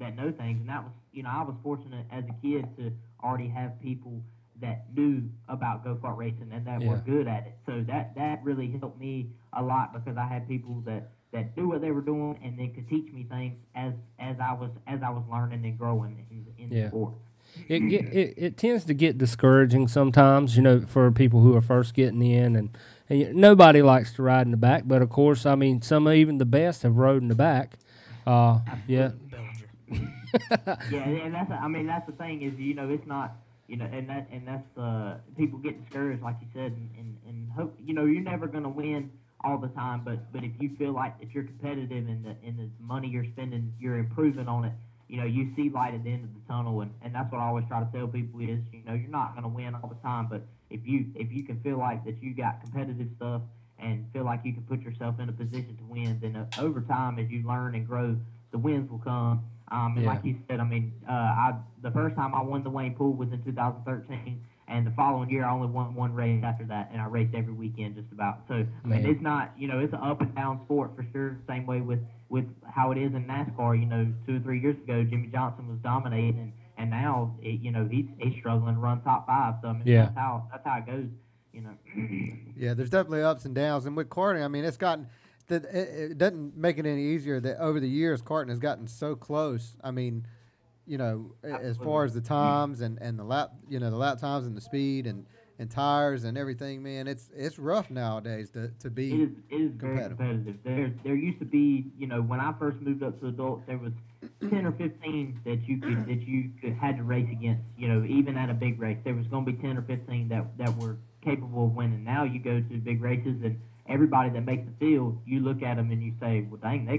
that know things. And that was I was fortunate as a kid to already have people that knew about go-kart racing and that were good at it. So that really helped me a lot, because I had people that knew what they were doing and then could teach me things as I was learning and growing in the sport. It tends to get discouraging sometimes, for people who are first getting in, and nobody likes to ride in the back. But of course, some even the best have rode in the back. Yeah, and that's the thing is, it's not, and that's people get discouraged, like you said, and hope, you're never gonna win all the time, but if you feel like that you're competitive and the money you're spending, you're improving on it. You see light at the end of the tunnel, and that's what I always try to tell people is, you're not going to win all the time, but if you can feel like that you got competitive stuff and feel like you can put yourself in a position to win, then over time, as you learn and grow, the wins will come. And like you said, the first time I won the Wayne Pool was in 2013, and the following year I only won one race after that, and I raced every weekend just about. So it's not, it's an up and down sport for sure. Same way with how it is in NASCAR. 2 or 3 years ago, Jimmy Johnson was dominating, and now he's struggling to run top 5. So that's how it goes. Yeah, there's definitely ups and downs, and with karting, it's gotten. It doesn't make it any easier that over the years karting has gotten so close. As far as the times and the lap, the lap times and the speed, and and tires and everything, man. It's rough nowadays to be It is very competitive. There used to be, when I first moved up to adults, there was 10 or 15 that you could had to race against. Even at a big race, there was going to be 10 or 15 that were capable of winning. Now you go to big races and everybody that makes the field, you look at them and you say, well, dang, they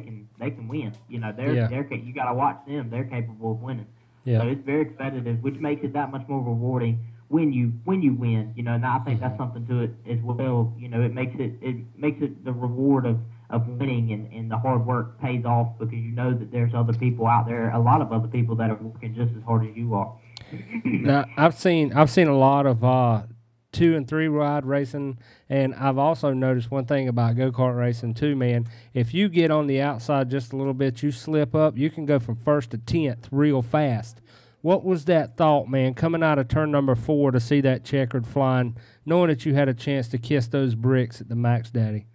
can win. You got to watch them. They're capable of winning. Yeah. So it's very competitive, which makes it that much more rewarding when you win. And I think that's something to it as well. It makes it the reward of winning, and the hard work pays off because you know that there's other people out there, a lot of other people that are working just as hard as you are. Now, I've seen a lot of 2 and 3 ride racing, and I've also noticed one thing about go-kart racing too, man. If you get on the outside just a little bit, you slip up, you can go from 1st to 10th real fast. What was that thought, man, coming out of turn number 4 to see that checkered flying, knowing that you had a chance to kiss those bricks at the Max Daddy?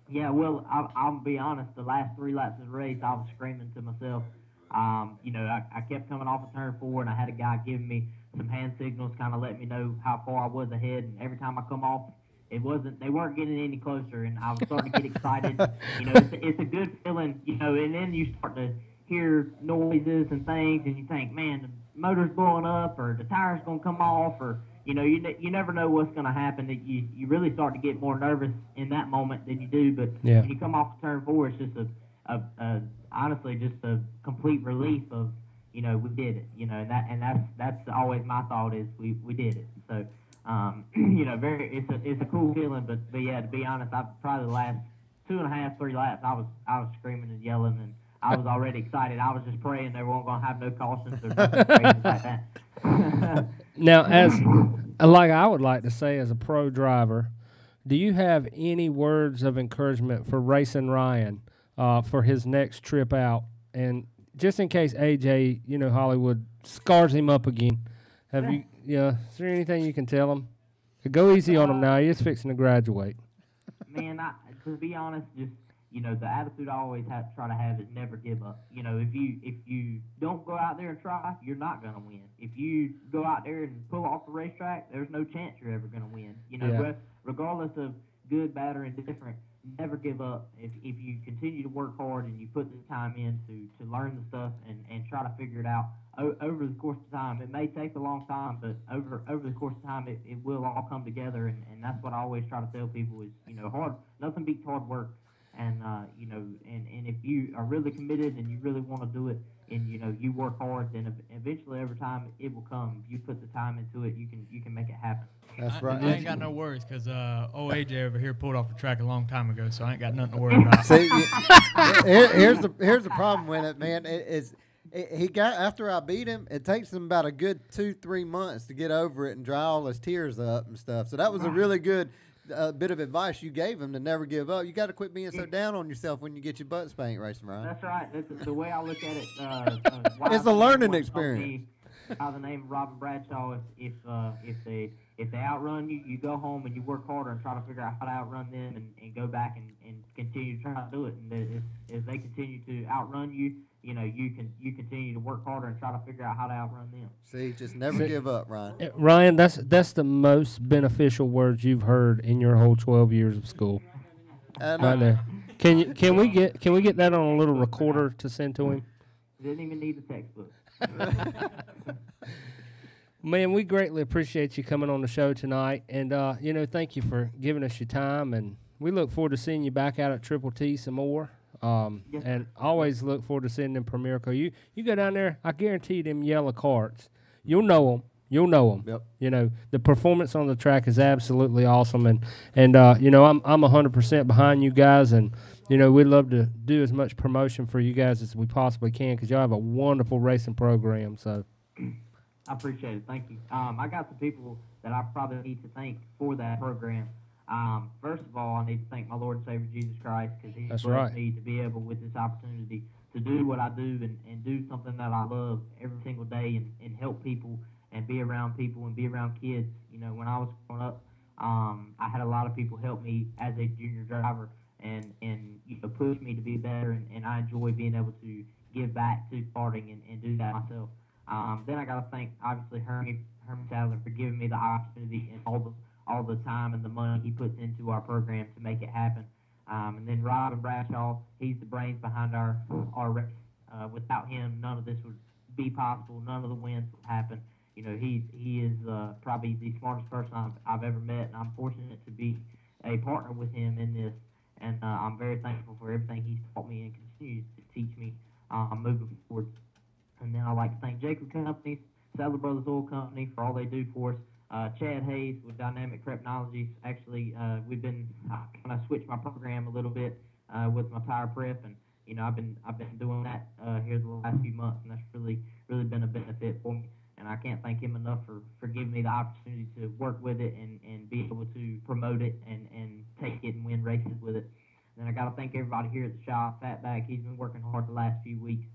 Yeah, well, I'll be honest. The last 3 laps of the race, I was screaming to myself. I kept coming off of turn 4, and I had a guy giving me some hand signals, kind of let me know how far I was ahead. And every time I come off, they weren't getting any closer, and I was starting to get excited. It's a good feeling, and then you start to hear noises and things, and you think, man, the motor's blowing up, or the tire's going to come off, or you never know what's going to happen. That you really start to get more nervous in that moment than you do. But when you come off turn 4, it's just honestly just a complete relief of we did it. And that's always my thought is we did it. So it's a cool feeling. But yeah, to be honest, probably the last 2.5, 3 laps, I was screaming and yelling, and I was already excited. I was just praying they weren't going to have no cautions or nothing crazy like that. Now, I would like to say, as a pro driver, do you have any words of encouragement for Racing Ryan for his next trip out? And just in case AJ, Hollywood, scars him up again, is there anything you can tell him? Go easy on him now. He is fixing to graduate. Man, to be honest, just the attitude I always try to have is never give up. If you don't go out there and try, you're not going to win. If you go out there and pull off the racetrack, there's no chance you're ever going to win. Regardless of good, bad, or indifferent, never give up. If you continue to work hard and you put the time in to learn the stuff and try to figure it out over the course of time, it may take a long time, but over the course of time, it will all come together. And that's what I always try to tell people is, nothing beats hard work. And and if you are really committed and you really want to do it, and you work hard, then eventually every time it will come. If you put the time into it, you can make it happen. That's right. I ain't got no worries because old AJ over here pulled off the track a long time ago, so I ain't got nothing to worry about. See, here's the problem with it, man. He got, after I beat him, it takes him about a good 2-3 months to get over it and dry all his tears up and stuff. So that was a really good bit of advice you gave him to never give up. You got to quit being so down on yourself when you get your butt spanked, Racing Ryan. That's right. That's the way I look at it. It's a learning experience. By the name of Robin Bradshaw, if they outrun you, you go home and you work harder and try to figure out how to outrun them and go back and continue to try to do it. And if they continue to outrun you, you continue to work harder and try to figure out how to outrun them. See, just never give up, Ryan. Ryan, that's the most beneficial words you've heard in your whole 12 years of school. Right there. Can we get that on a little recorder to send to him? Didn't even need the textbook. Man, we greatly appreciate you coming on the show tonight, and thank you for giving us your time, and we look forward to seeing you back out at Triple T some more. And always look forward to seeing them Premier Car. You go down there, I guarantee them yellow carts, you'll know them. Yep. The performance on the track is absolutely awesome, and I'm 100% behind you guys, and we'd love to do as much promotion for you guys as we possibly can because y'all have a wonderful racing program. So I appreciate it. Thank you. I got some people that I probably need to thank for that program. First of all, I need to thank my Lord and Savior Jesus Christ because He blessed me to be able with this opportunity to do what I do and do something that I love every single day and help people and be around people and be around kids. When I was growing up, I had a lot of people help me as a junior driver and push me to be better, and I enjoy being able to give back to karting and do that myself. Then I got to thank, obviously, Herman Sadler for giving me the opportunity and all the time and the money he puts into our program to make it happen. And then Robin Bradshaw, he's the brains behind our race. Without him, none of this would be possible. None of the wins would happen. You know, he is probably the smartest person I've ever met, and I'm fortunate to be a partner with him in this. And I'm very thankful for everything he's taught me and continues to teach me moving forward. And then I'd like to thank Jacob Companies, Sadler Brothers Oil Company for all they do for us. Chad Hayes with Dynamic Prepnologies. Actually, we've been kind of switched my program a little bit with my tire prep, and you know I've been doing that here the last few months, and that's really been a benefit for me. And I can't thank him enough for giving me the opportunity to work with it and be able to promote it and take it and win races with it. And I got to thank everybody here at the shop. Fatback, he's been working hard the last few weeks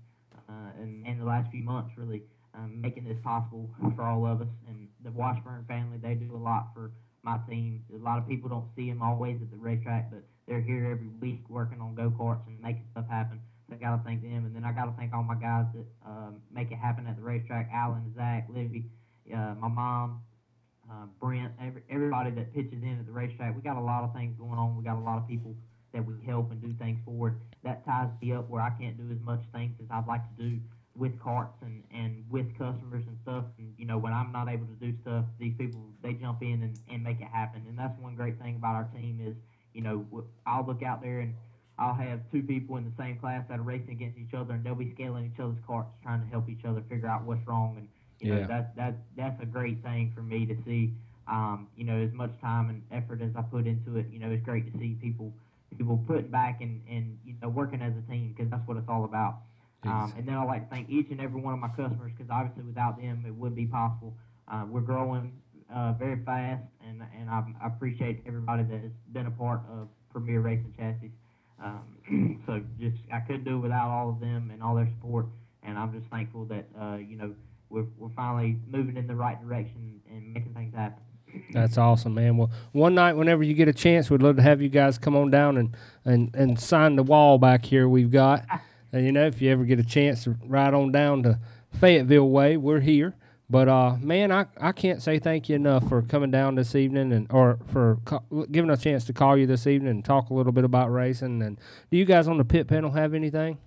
and the last few months, really, making this possible for all of us. And the Washburn family, they do a lot for my team. A lot of people don't see them always at the racetrack, but they're here every week working on go-karts and making stuff happen. So I got to thank them. And then I got to thank all my guys that make it happen at the racetrack, Alan, Zach, Libby, my mom, Brent, everybody that pitches in at the racetrack. We got a lot of things going on. We got a lot of people that we help and do things for. That ties me up where I can't do as much things as I'd like to do with carts and with customers and stuff. And, you know, when I'm not able to do stuff, these people, they jump in and make it happen. And that's one great thing about our team is, you know, I'll look out there and I'll have two people in the same class that are racing against each other, and they'll be scaling each other's carts, trying to help each other figure out what's wrong. And, you know, that's a great thing for me to see. You know, as much time and effort as I put into it, you know, it's great to see people putting back and you know, working as a team, because that's what it's all about. And then I'd like to thank each and every one of my customers, because obviously without them it wouldn't be possible. We're growing very fast, and I appreciate everybody that has been a part of Premier Racing Chassis. So just I couldn't do it without all of them and all their support, and I'm just thankful that you know, we're finally moving in the right direction and making things happen. That's awesome, man. Well, one night, whenever you get a chance, we'd love to have you guys come on down and sign the wall back here we've got. And, you know, if you ever get a chance to ride on down to Fayetteville Way, we're here. But, man, I can't say thank you enough for coming down this evening or for giving us a chance to call you this evening and talk a little bit about racing. And do you guys on the pit panel have anything?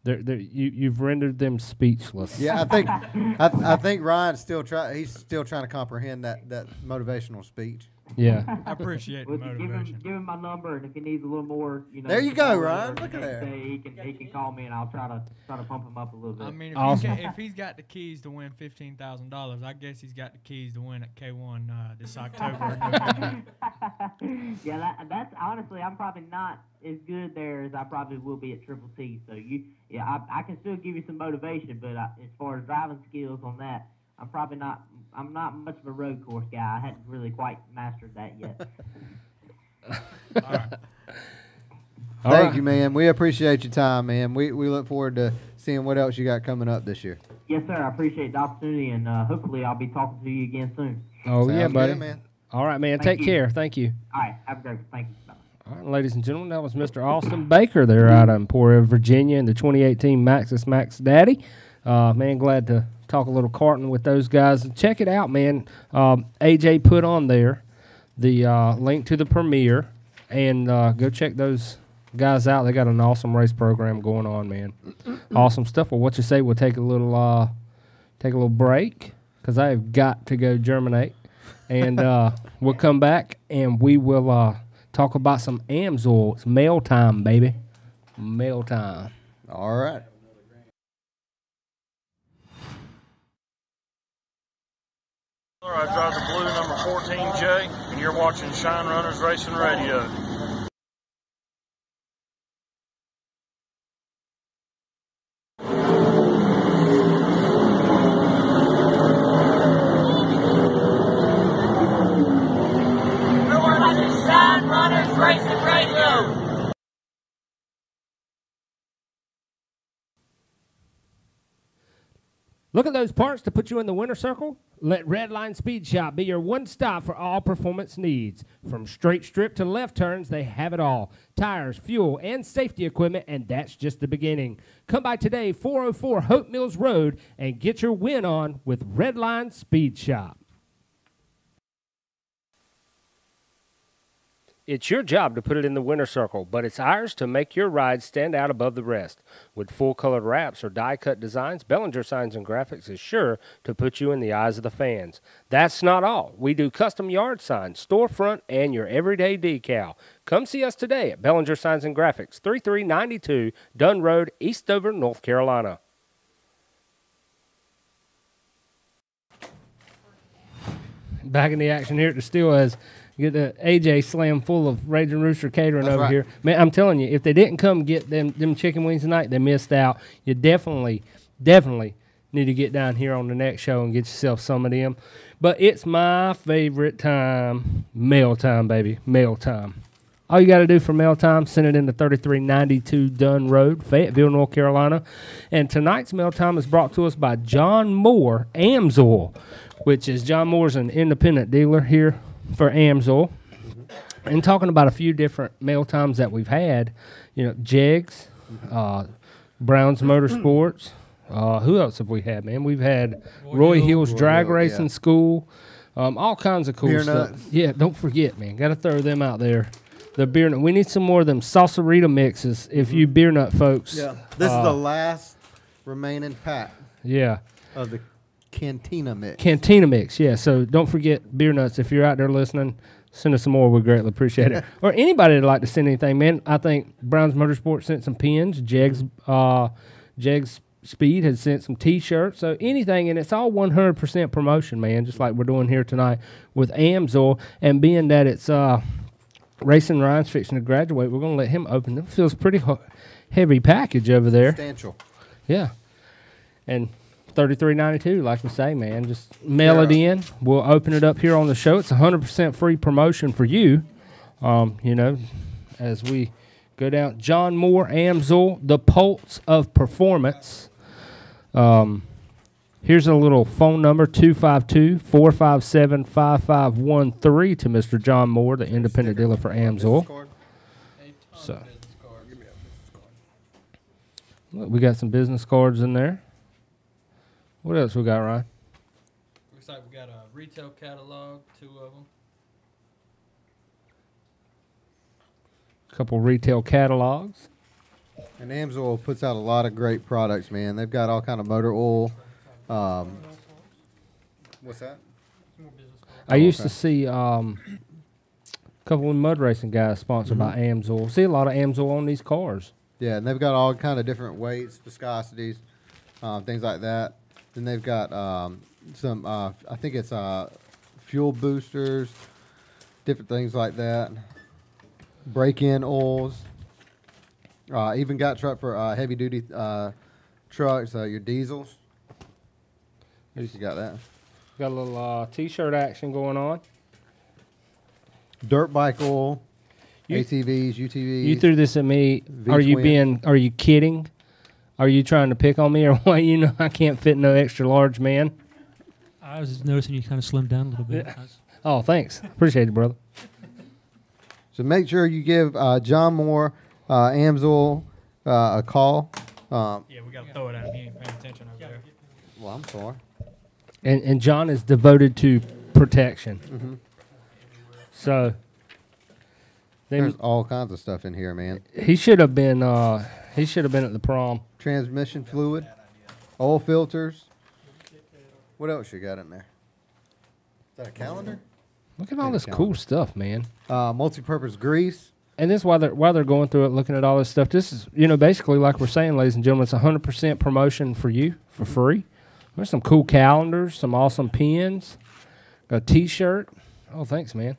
You've rendered them speechless. Yeah, I think Ryan's still he's still trying to comprehend that motivational speech. Yeah, I appreciate the motivation. Give him my number, and if he needs a little more, you know. There you go, Ryan. Look at that. He can call me, and I'll try to pump him up a little bit. I mean, if he's got the keys to win $15,000, I guess he's got the keys to win at K1 this October. Yeah, that's honestly, I'm probably not as good there as I probably will be at Triple T. So I can still give you some motivation, but as far as driving skills on that, I'm not much of a road course guy. I hadn't really quite mastered that yet. All right. Thank you, man. We appreciate your time, man. We look forward to seeing what else you got coming up this year. Yes, sir. I appreciate the opportunity, and hopefully I'll be talking to you again soon. Oh, yeah, buddy. Good, man. All right, man. Take care. Thank you. All right. Have a great one. Thank you. Bye. All right, ladies and gentlemen, that was Mr. Austin Baker there out of Emporia, Virginia, in the 2018 Maxxis Max Daddy. Man, glad to talk a little karting with those guys. And check it out, man. AJ put on there the link to the premiere, and go check those guys out. They got an awesome race program going on, man. Awesome stuff. Well, what you say? We'll take a little break, because I have got to go germinate, and we'll come back and we will talk about some AMSOIL. It's mail time, baby. Mail time. All right. I drive the blue number 14J, and you're watching Shine Runners Racing Radio. We're watching Shine Runners Racing Radio. Look at those parts to put you in the winner circle? Let Redline Speed Shop be your one stop for all performance needs. From straight strip to left turns, they have it all. Tires, fuel, and safety equipment, and that's just the beginning. Come by today, 404 Hope Mills Road, and get your win on with Redline Speed Shop. It's your job to put it in the winner circle, but it's ours to make your ride stand out above the rest. With full-colored wraps or die-cut designs, Bellinger Signs and Graphics is sure to put you in the eyes of the fans. That's not all. We do custom yard signs, storefront, and your everyday decal. Come see us today at Bellinger Signs and Graphics, 3392 Dunn Road, Eastover, North Carolina. Back in the action here at the Steel as get the AJ Slam full of Raging Rooster catering That's over right. here. Man, I'm telling you, if they didn't come get them chicken wings tonight, they missed out. You definitely need to get down here on the next show and get yourself some of them. But it's my favorite time, mail time, baby, mail time. All you got to do for mail time, send it in to 3392 Dunn Road, Fayetteville, North Carolina. And tonight's mail time is brought to us by John Moore Amsoil, which is John Moore's an independent dealer here for Amsoil. And talking about a few different mail times that we've had, you know, Jegs, Browns Motorsports. Who else have we had, man? We've had Roy Hill's Drag Racing School, all kinds of cool Beer stuff. nuts. Yeah, don't forget, man. Got to throw them out there. The beer nut. We need some more of them salsarita mixes. If you beer nut folks, Yeah. This is the last remaining pack yeah. of the Cantina mix. Cantina mix, yeah. So don't forget beer nuts. If you're out there listening, send us some more. We greatly appreciate it. Or anybody that'd like to send anything, man. I think Browns Motorsports sent some pins. Jegs Speed had sent some T-shirts. So anything, and it's all 100% promotion, man. Just like we're doing here tonight with Amsoil. And being that it's Racing Ryan's fixing to graduate, we're gonna let him open. It feels pretty heavy package over there. Substantial. Yeah, and. 3392, like we say, man. Just mail it in. We'll open it up here on the show. It's 100% free promotion for you. You know, as we go down. John Moore, Amsoil, the pulse of performance. Here's a little phone number, 252-457-5513 to Mr. John Moore, the independent dealer for Amsoil. So, look, we got some business cards in there. What else we got, Ryan? Looks like we got a retail catalog, 2 of them. A couple retail catalogs. And Amsoil puts out a lot of great products, man. They've got all kind of motor oil. What's that? I used to see a couple of mud racing guys sponsored by Amsoil. See a lot of Amsoil on these cars. Yeah, and they've got all kind of different weights, viscosities, things like that. Then they've got some, I think it's fuel boosters, different things like that. Break-in oils. Even got truck for heavy-duty trucks, your diesels. You got that. Got a little T-shirt action going on. Dirt bike oil, ATVs, UTVs. You threw this at me. V-twin. Are you kidding? Are you trying to pick on me or what? You know I can't fit no extra large, man. I was just noticing you kind of slimmed down a little bit. Oh, thanks. Appreciate it, brother. So make sure you give John Moore, Amsoil, a call. Yeah, we got to throw it at him. He ain't paying attention over there. Well, I'm sorry. And John is devoted to protection. So there's all kinds of stuff in here, man. He should have been. He should have been at the prom. Transmission fluid, oil filters. What else you got in there? Is that a calendar? Look at all this cool stuff, man. Multi-purpose grease. And this while they're going through it, looking at all this stuff. This is, you know, basically like we're saying, ladies and gentlemen, it's 100% promotion for you for free. There's some cool calendars, some awesome pins, a T-shirt. Oh, thanks, man.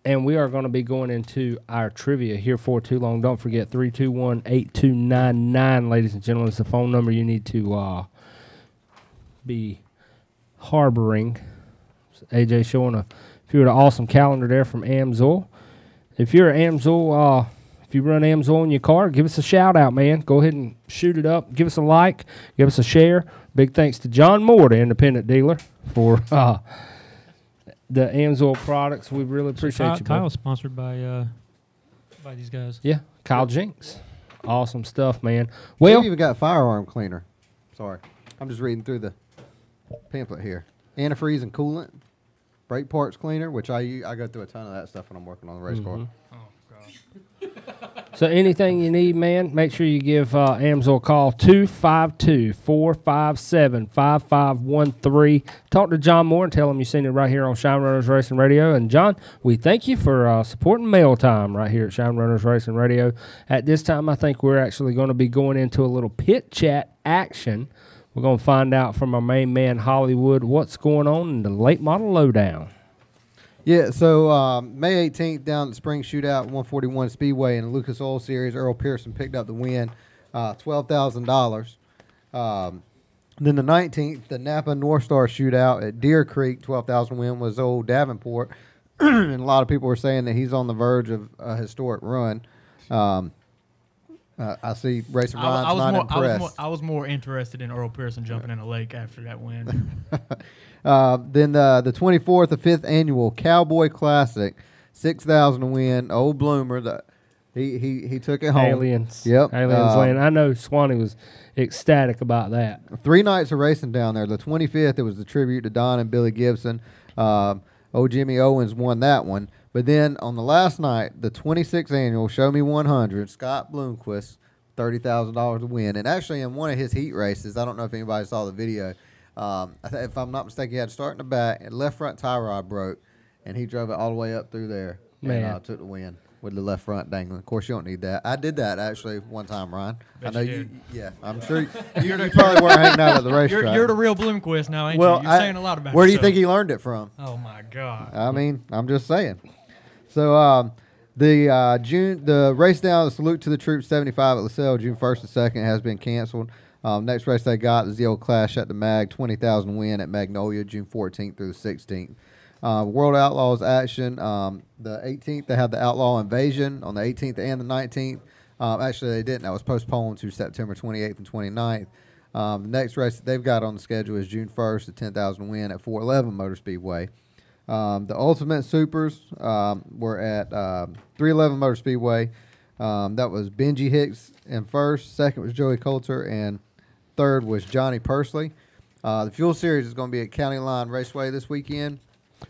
And we are going to be going into our trivia here for too long. Don't forget, 321-8299, ladies and gentlemen, is the phone number you need to be harboring. AJ showing a few of the awesome calendar there from Amsoil. If you're an Amsoil if you run AMSOIL in your car, give us a shout out, man. Go ahead and shoot it up. Give us a like. Give us a share. Big thanks to John Moore, the independent dealer, for the AMSOIL products. We really appreciate you, Kyle's sponsored by these guys. Yeah, Kyle Jinks. Awesome stuff, man. We Well, even got firearm cleaner. Sorry. I'm just reading through the pamphlet here. Antifreeze and coolant. Brake parts cleaner, which I go through a ton of that stuff when I'm working on the race car. so anything you need, man, make sure you give AMSOIL a call, 252-457-5513. Talk to John Moore and tell him you seen it right here on Shine Runners Racing Radio. And, John, we thank you for supporting Mail Time right here at Shine Runners Racing Radio. At this time, I think we're actually going to be going into a little pit chat action. We're going to find out from our main man, Hollywood, what's going on in the late model lowdown. Yeah, so May 18th down at the Spring Shootout, 141 Speedway in the Lucas Oil Series, Earl Pearson picked up the win, $12,000. Then the 19th, the Napa North Star Shootout at Deer Creek, $12,000 win was old Davenport. And a lot of people were saying that he's on the verge of a historic run. I see Racing Ryan's not impressed. I was more interested in Earl Pearson jumping in a lake after that win. Then the 24th, the 5th annual Cowboy Classic, $6,000 win. Old Bloomer, he took it home. Aliens. Yep. Aliens Land. I know Swanee was ecstatic about that. 3 nights of racing down there. The 25th, it was the tribute to Don and Billy Gibson. Old Jimmy Owens won that one. But then on the last night, the 26th annual Show Me 100, Scott Bloomquist, $30,000 to win. And actually in one of his heat races, I don't know if anybody saw the video, if I'm not mistaken, he had to start in the back, and left front tie rod broke, and he drove it all the way up through there and took the win with the left front dangling. Of course, you don't need that. I did that actually one time, Ryan. I know you. Yeah, I'm sure you probably weren't hanging out at the racetrack. You're the real Bloomquist now, ain't you? You're saying a lot about where yourself. do you think he learned it from? Oh my God. I mean, I'm just saying. So the race down, the Salute to the Troops 75 at LaSalle, June 1st and 2nd has been canceled. Next race they got is the old Clash at the Mag, $20,000 win at Magnolia, June 14th through the 16th. World Outlaws action, the 18th they had the Outlaw Invasion on the 18th and the 19th. Actually they didn't. That was postponed to September 28th and 29th. The next race that they've got on the schedule is June 1st, the $10,000 win at 411 Motor Speedway. The Ultimate Supers were at 311 Motor Speedway. That was Benji Hicks in first. Second was Joey Coulter. And third was Johnny Pursley. The Fuel Series is going to be at County Line Raceway this weekend.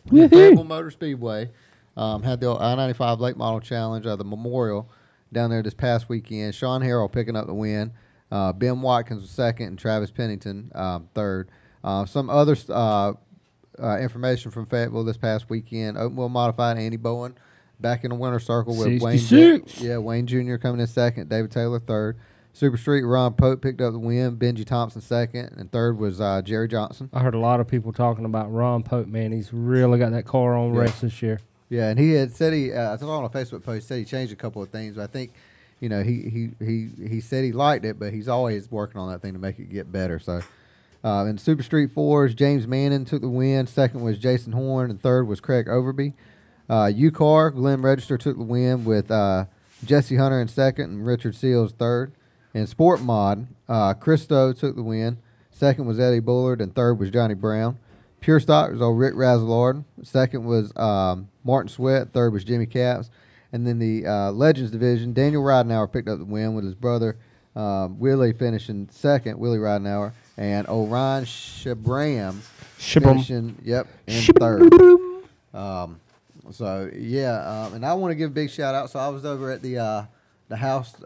Fayetteville Motor Speedway had the I-95 Late Model Challenge, the Memorial, down there this past weekend. Sean Harrell picking up the win. Ben Watkins was second, and Travis Pennington third. Some other information from Fayetteville this past weekend. Open wheel modified Andy Bowen back in the winner's circle with Wayne Jr. coming in second, David Taylor third. Super Street, Ron Pope picked up the win, Benji Thompson second, and third was Jerry Johnson. I heard a lot of people talking about Ron Pope, man. He's really got that car on race this year. Yeah, and he had said I saw on a Facebook post, said he changed a couple of things. But I think, he said he liked it, but he's always working on that thing to make it get better. So, in Super Street 4s, James Manning took the win. Second was Jason Horn, and third was Craig Overby. UCAR, Glenn Register took the win with Jesse Hunter in second and Richard Seals third. In Sport Mod, Christo took the win. Second was Eddie Bullard, and third was Johnny Brown. Pure Stock was old Rick Razzlard. Second was Martin Sweat. Third was Jimmy Capps. And then the Legends Division, Daniel Ridenauer picked up the win with his brother Willie finishing second, Willie Ridenauer, and Orion Shabram finishing in third. And I want to give a big shout out. So I was over at the House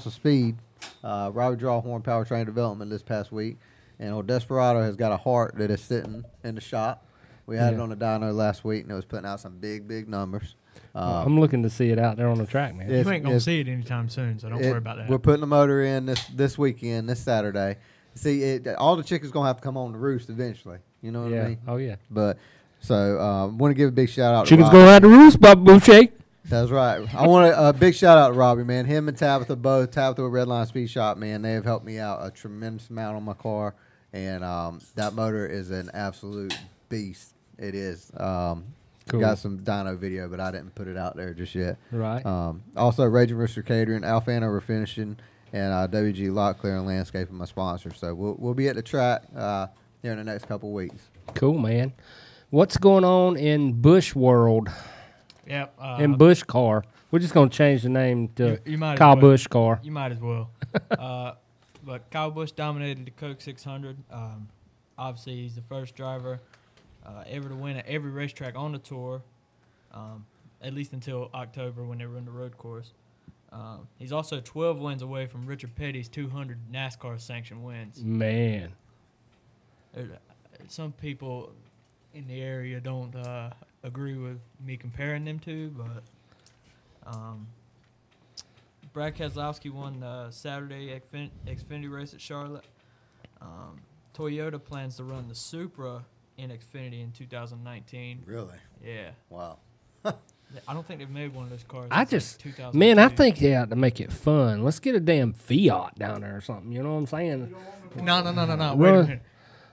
of Speed, Robert Drawhorn Powertrain Development this past week, and old Desperado has got a heart that is sitting in the shop. We had it on the dyno last week, and it was putting out some big numbers. I'm looking to see it out there on the track, man. You ain't gonna see it anytime soon, so don't worry about that. We're putting the motor in this weekend, this Saturday. See, all the chickens gonna have to come on the roost eventually. You know what I mean? Oh yeah. But so want to give a big shout out. Chickens gonna have the roost, Bob Boucher. That's right. I want a big shout out to Robbie, man. Him and Tabitha both. Tabitha with Redline Speed Shop, man. They have helped me out a tremendous amount on my car, and that motor is an absolute beast. It is. Cool. Got some dyno video, but I didn't put it out there just yet. Right. Also, Raging Rooster Catering, Alfano Refinishing, and WG Lot Clear and Landscaping, my sponsor. So we'll be at the track here in the next couple weeks. Cool, man. What's going on in Bush World? Yep. In Bush Car. We're just going to change the name to You might as Kyle well. Busch Car. You might as well. But Kyle Busch dominated the Coke 600. Obviously, he's the first driver ever to win at every racetrack on the tour, at least until October when they run the road course. He's also 12 wins away from Richard Petty's 200 NASCAR sanctioned wins. Man. Some people in the area don't agree with me comparing them two, but Brad Keselowski won the Saturday Xfinity race at Charlotte. Toyota plans to run the Supra in Xfinity in 2019. Really? Yeah. Wow. I don't think they've made one of those cars. I since, just, like, 2002. man, I think they ought to make it fun. Let's get a damn Fiat down there or something. You know what I'm saying? No. Wait a minute.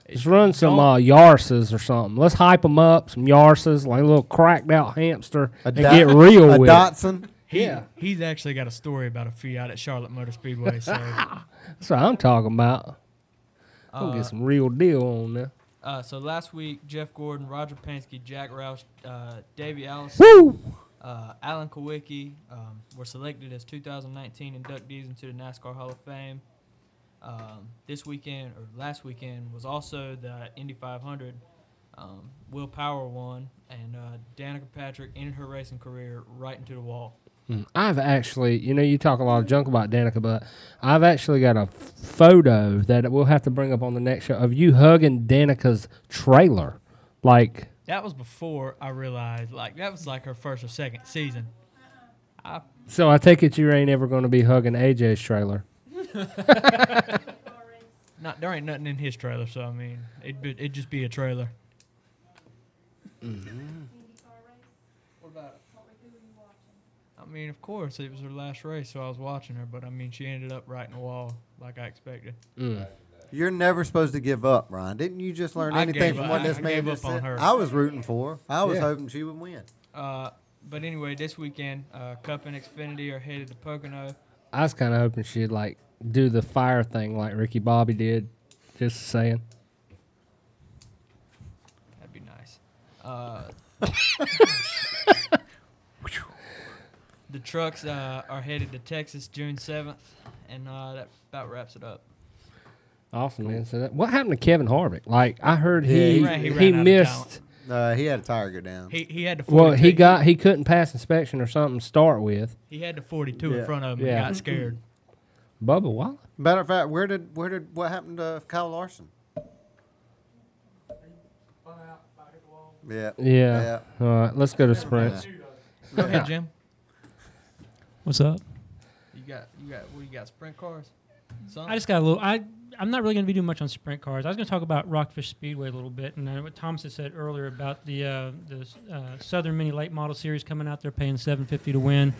Just run some Yaris's or something. Let's hype them up, some Yaris's, like a little cracked out hamster, and get real with Datsun. He's actually got a story about a Fiat at Charlotte Motor Speedway. So that's what I'm talking about. We'll get some real deal on there. So last week, Jeff Gordon, Roger Penske, Jack Roush, Davey Allison, Woo! Alan Kawicki were selected as 2019 inductees into the NASCAR Hall of Fame. Last weekend was also the Indy 500. Will Power won, and Danica Patrick ended her racing career right into the wall. I've actually, you talk a lot of junk about Danica, but I've actually got a photo that we'll have to bring up on the next show of you hugging Danica's trailer. Like, that was before I realized, that was like her first or second season. So I take it you ain't ever going to be hugging AJ's trailer. There ain't nothing in his trailer, so I mean, it'd just be a trailer. Mm-hmm. What about it? I mean, of course, it was her last race, so I was watching her, but I mean, she ended up right in the wall like I expected. You're never supposed to give up, Ryan. Didn't you just learn anything from what this man just said? I was rooting for her. I was hoping she would win. But anyway, this weekend, Cup and Xfinity are headed to Pocono. I was kind of hoping she'd, do the fire thing like Ricky Bobby did. Just saying. That'd be nice. The trucks are headed to Texas June 7th, and that about wraps it up. Awesome, man. So what happened to Kevin Harvick? I heard he missed. He had a tire go down. He had the 42. Well, he couldn't pass inspection or something to start with. He had the 42 in front of him and got scared. Bubba Wallace. Matter of fact, what happened to Kyle Larson? Yeah. All right, let's go to sprints. Go ahead, Jim. What's up? You got sprint cars? Something? I just got a little. I'm not really going to be doing much on sprint cars. I was going to talk about Rockfish Speedway a little bit, and what Thomas had said earlier about the Southern Mini Late Model Series coming out there paying $750 to win.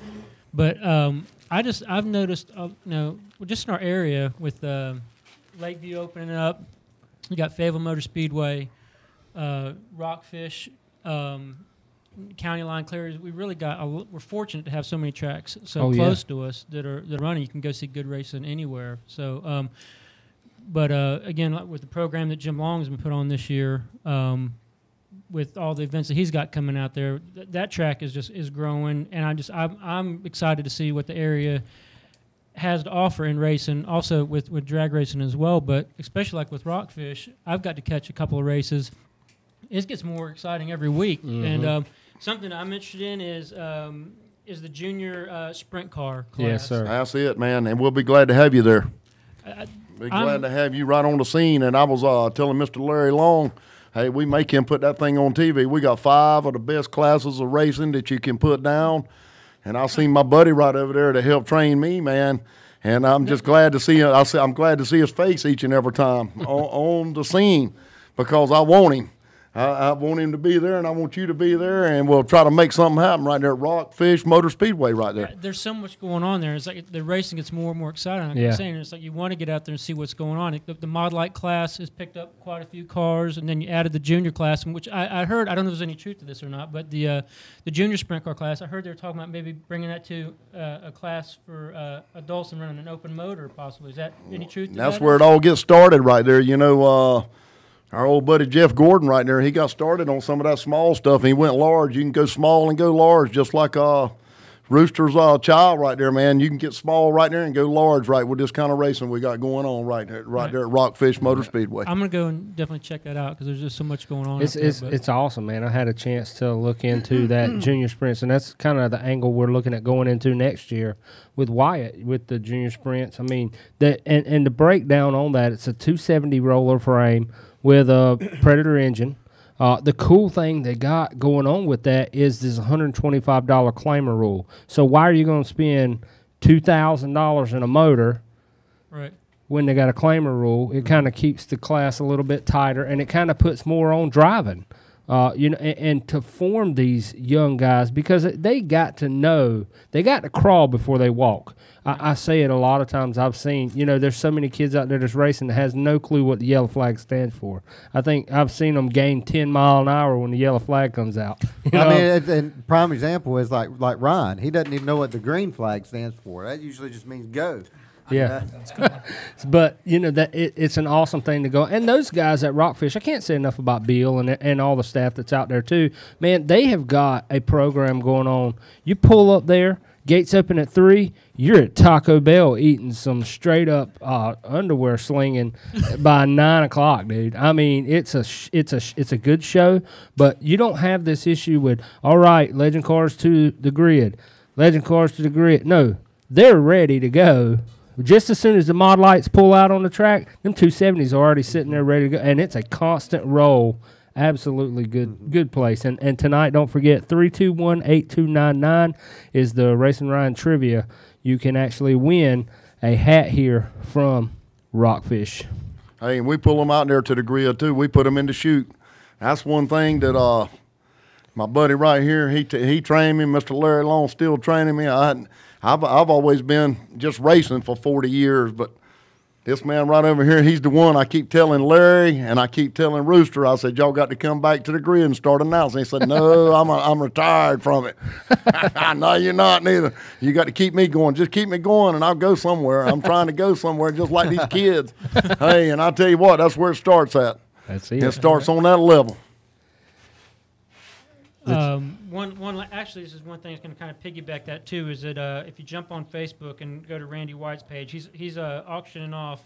But I've noticed, just in our area with Lakeview opening up, you got Fayetteville Motor Speedway, Rockfish, County Line Clearers. We really we're fortunate to have so many tracks so close to us that are running. You can go see good racing anywhere. So, but again, with the program that Jim Long has been put on this year, with all the events that he's got coming out there, that track is growing, and I'm excited to see what the area has to offer in racing, also with drag racing as well. But especially like with Rockfish, I've got to catch a couple of races. It gets more exciting every week, and something I'm interested in is the junior sprint car class. Yes, sir. That's it, man, and we'll be glad to have you there. Be glad to have you right on the scene. And I was telling Mr. Larry Long, hey, we make him put that thing on TV. We got 5 of the best classes of racing that you can put down. And I seen my buddy right over there to help train me, man. And I'm just glad to see him. I'm glad to see his face each and every time on the scene because I want him. I want him to be there, and I want you to be there, and we'll try to make something happen right there at Rockfish Motor Speedway right there. There's so much going on there. It's like the racing gets more and more exciting. Like Yeah. I'm saying, it's like you want to get out there and see what's going on. The Mod Light class has picked up quite a few cars, and then you added the junior class, in which I heard, I don't know if there's any truth to this or not, but the junior sprint car class, I heard they were talking about maybe bringing that to a class for adults and running an open motor possibly. Is that any truth to that? That's where it all gets started right there. You know, our old buddy Jeff Gordon right there, he got started on some of that small stuff, and he went large. You can go small and go large, just like Rooster's child right there, man. You can get small right there and go large right with this kind of racing we got going on right there at Rockfish Motor Speedway. I'm going to go and definitely check that out because there's just so much going on. It's awesome, man. I had a chance to look into that junior sprints, and that's kind of the angle we're looking at going into next year with Wyatt with the junior sprints. I mean, and the breakdown on that, it's a 270 roller frame with a Predator engine. The cool thing they got going on with that is this $125 claimer rule. So why are you going to spend $2,000 in a motor right when they got a claimer rule? It kind of keeps the class a little bit tighter, and it kind of puts more on driving. And to form these young guys, because they got to know, they got to crawl before they walk. I say it a lot of times. I've seen, there's so many kids out there that's racing that has no clue what the yellow flag stands for. I think I've seen them gain 10 miles an hour when the yellow flag comes out. I mean, and prime example is like Ryan. He doesn't even know what the green flag stands for. That usually just means go. Yeah, but it's an awesome thing to go. And those guys at Rockfish, I can't say enough about Bill and all the staff that's out there too. Man, they have got a program going on. You pull up there, gates open at 3. You're at Taco Bell eating some straight up underwear slinging by 9 o'clock, dude. I mean, it's a good show, but you don't have this issue with all right, Legend cars to the grid, Legend cars to the grid. No, they're ready to go. Just as soon as the mod lights pull out on the track, them 270s are already sitting there ready to go, and it's a constant roll. Absolutely good place. And tonight, don't forget, 321-8299 is the Racing Ryan Trivia. You can actually win a hat here from Rockfish. Hey, and we pull them out there to the grill, too. We put them in the chute. That's one thing that my buddy right here, he trained me. Mr. Larry Long still training me. I've always been just racing for 40 years, but this man right over here, he's the one I keep telling Larry and I keep telling Rooster. I said, y'all got to come back to the grid and start announcing. He said, no, I'm retired from it. No, you're not neither. You got to keep me going. Just keep me going and I'll go somewhere. I'm trying to go somewhere just like these kids. Hey, and I tell you what, that's where it starts at. That's it. It starts on that level. Actually, this is one thing that's going to kind of piggyback that too. Is that if you jump on Facebook and go to Randy White's page, he's auctioning off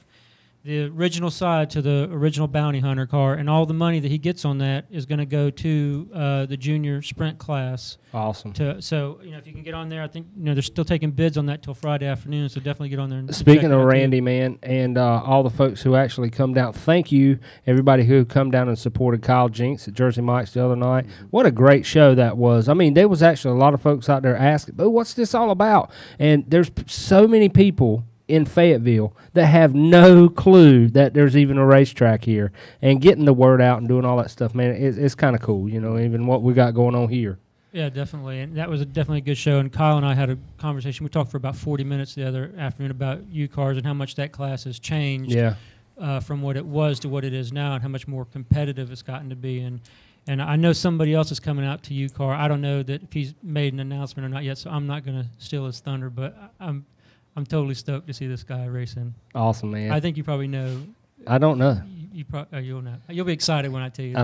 the original side to the original Bounty Hunter car, and all the money that he gets on that is going to go to the junior sprint class. Awesome. So if you can get on there, I think they're still taking bids on that till Friday afternoon. So definitely get on there. And Speaking of Randy, man, and all the folks who actually come down, thank you everybody who come down and supported Kyle Jinks at Jersey Mike's the other night. What a great show that was. I mean, there was actually a lot of folks out there asking, "Oh, what's this all about?" And there's so many people in Fayetteville that have no clue that there's even a racetrack here, and getting the word out and doing all that stuff, man, it's kind of cool, even what we got going on here. Yeah, definitely, and that was definitely a good show, and Kyle and I had a conversation. We talked for about 40 minutes the other afternoon about U-Cars and how much that class has changed from what it was to what it is now, and how much more competitive it's gotten to be. And I know somebody else is coming out to U-Car. I don't know that if he's made an announcement or not yet, so I'm not going to steal his thunder, but I'm totally stoked to see this guy racing. Awesome, man. I think you probably know. I don't know. You'll know. You'll be excited when I tell you this. I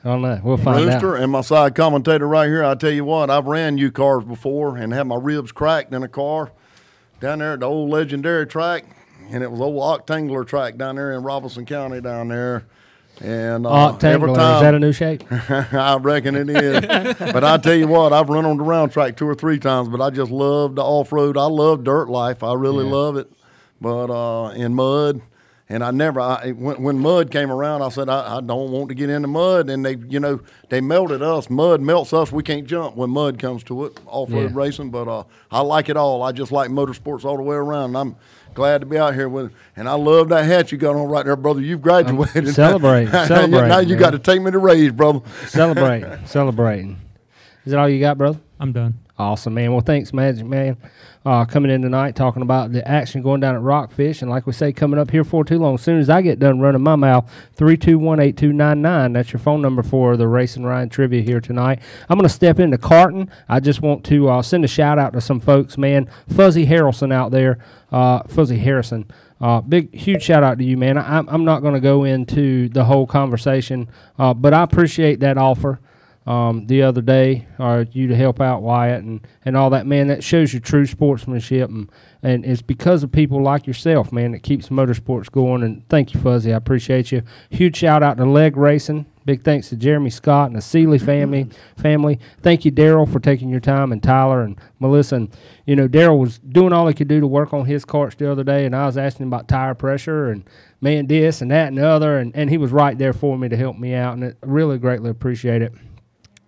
don't know. We'll find out. Rooster and my side commentator right here, I tell you what, I've ran U-Cars before and had my ribs cracked in a car down there at the old legendary track, and it was old Octangler track down there in Robinson County down there. And every time, is that a new shape? I reckon it is. But I tell you what, I've run on the round track 2 or 3 times, but I just love the off-road. I love dirt life. I really love it. But in mud, And I never, when mud came around, I said, I don't want to get in the mud. And they melted us. Mud melts us. We can't jump when mud comes to it, off-road racing. But I like it all. I just like motorsports all the way around. And I'm glad to be out here with, and I love that hat you got on right there, brother. You've graduated. Celebrate. Now you got to take me to Ray's, brother. Celebrating. Is that all you got, brother? I'm done. Awesome, man. Well, thanks, Magic Man, coming in tonight talking about the action going down at Rockfish. And like we say, coming up here for too long, as soon as I get done running my mouth, 321-8299. That's your phone number for the Racing Ryan Trivia here tonight. I'm going to step into Carton. I just want to send a shout-out to some folks, man. Fuzzy Harrelson out there. Fuzzy Harrison. Huge shout-out to you, man. I'm not going to go into the whole conversation, but I appreciate that offer. The other day, you to help out Wyatt and all that, man. That shows your true sportsmanship, and it's because of people like yourself, man, that keeps motorsports going. And thank you, Fuzzy. I appreciate you. Huge shout out to Leg Racing. Big thanks to Jeremy Scott and the Seeley family. Thank you, Daryl, for taking your time, and Tyler and Melissa. And Daryl was doing all he could do to work on his carts the other day, and I was asking him about tire pressure and man this and that and the other, and he was right there for me to help me out, and I really greatly appreciate it.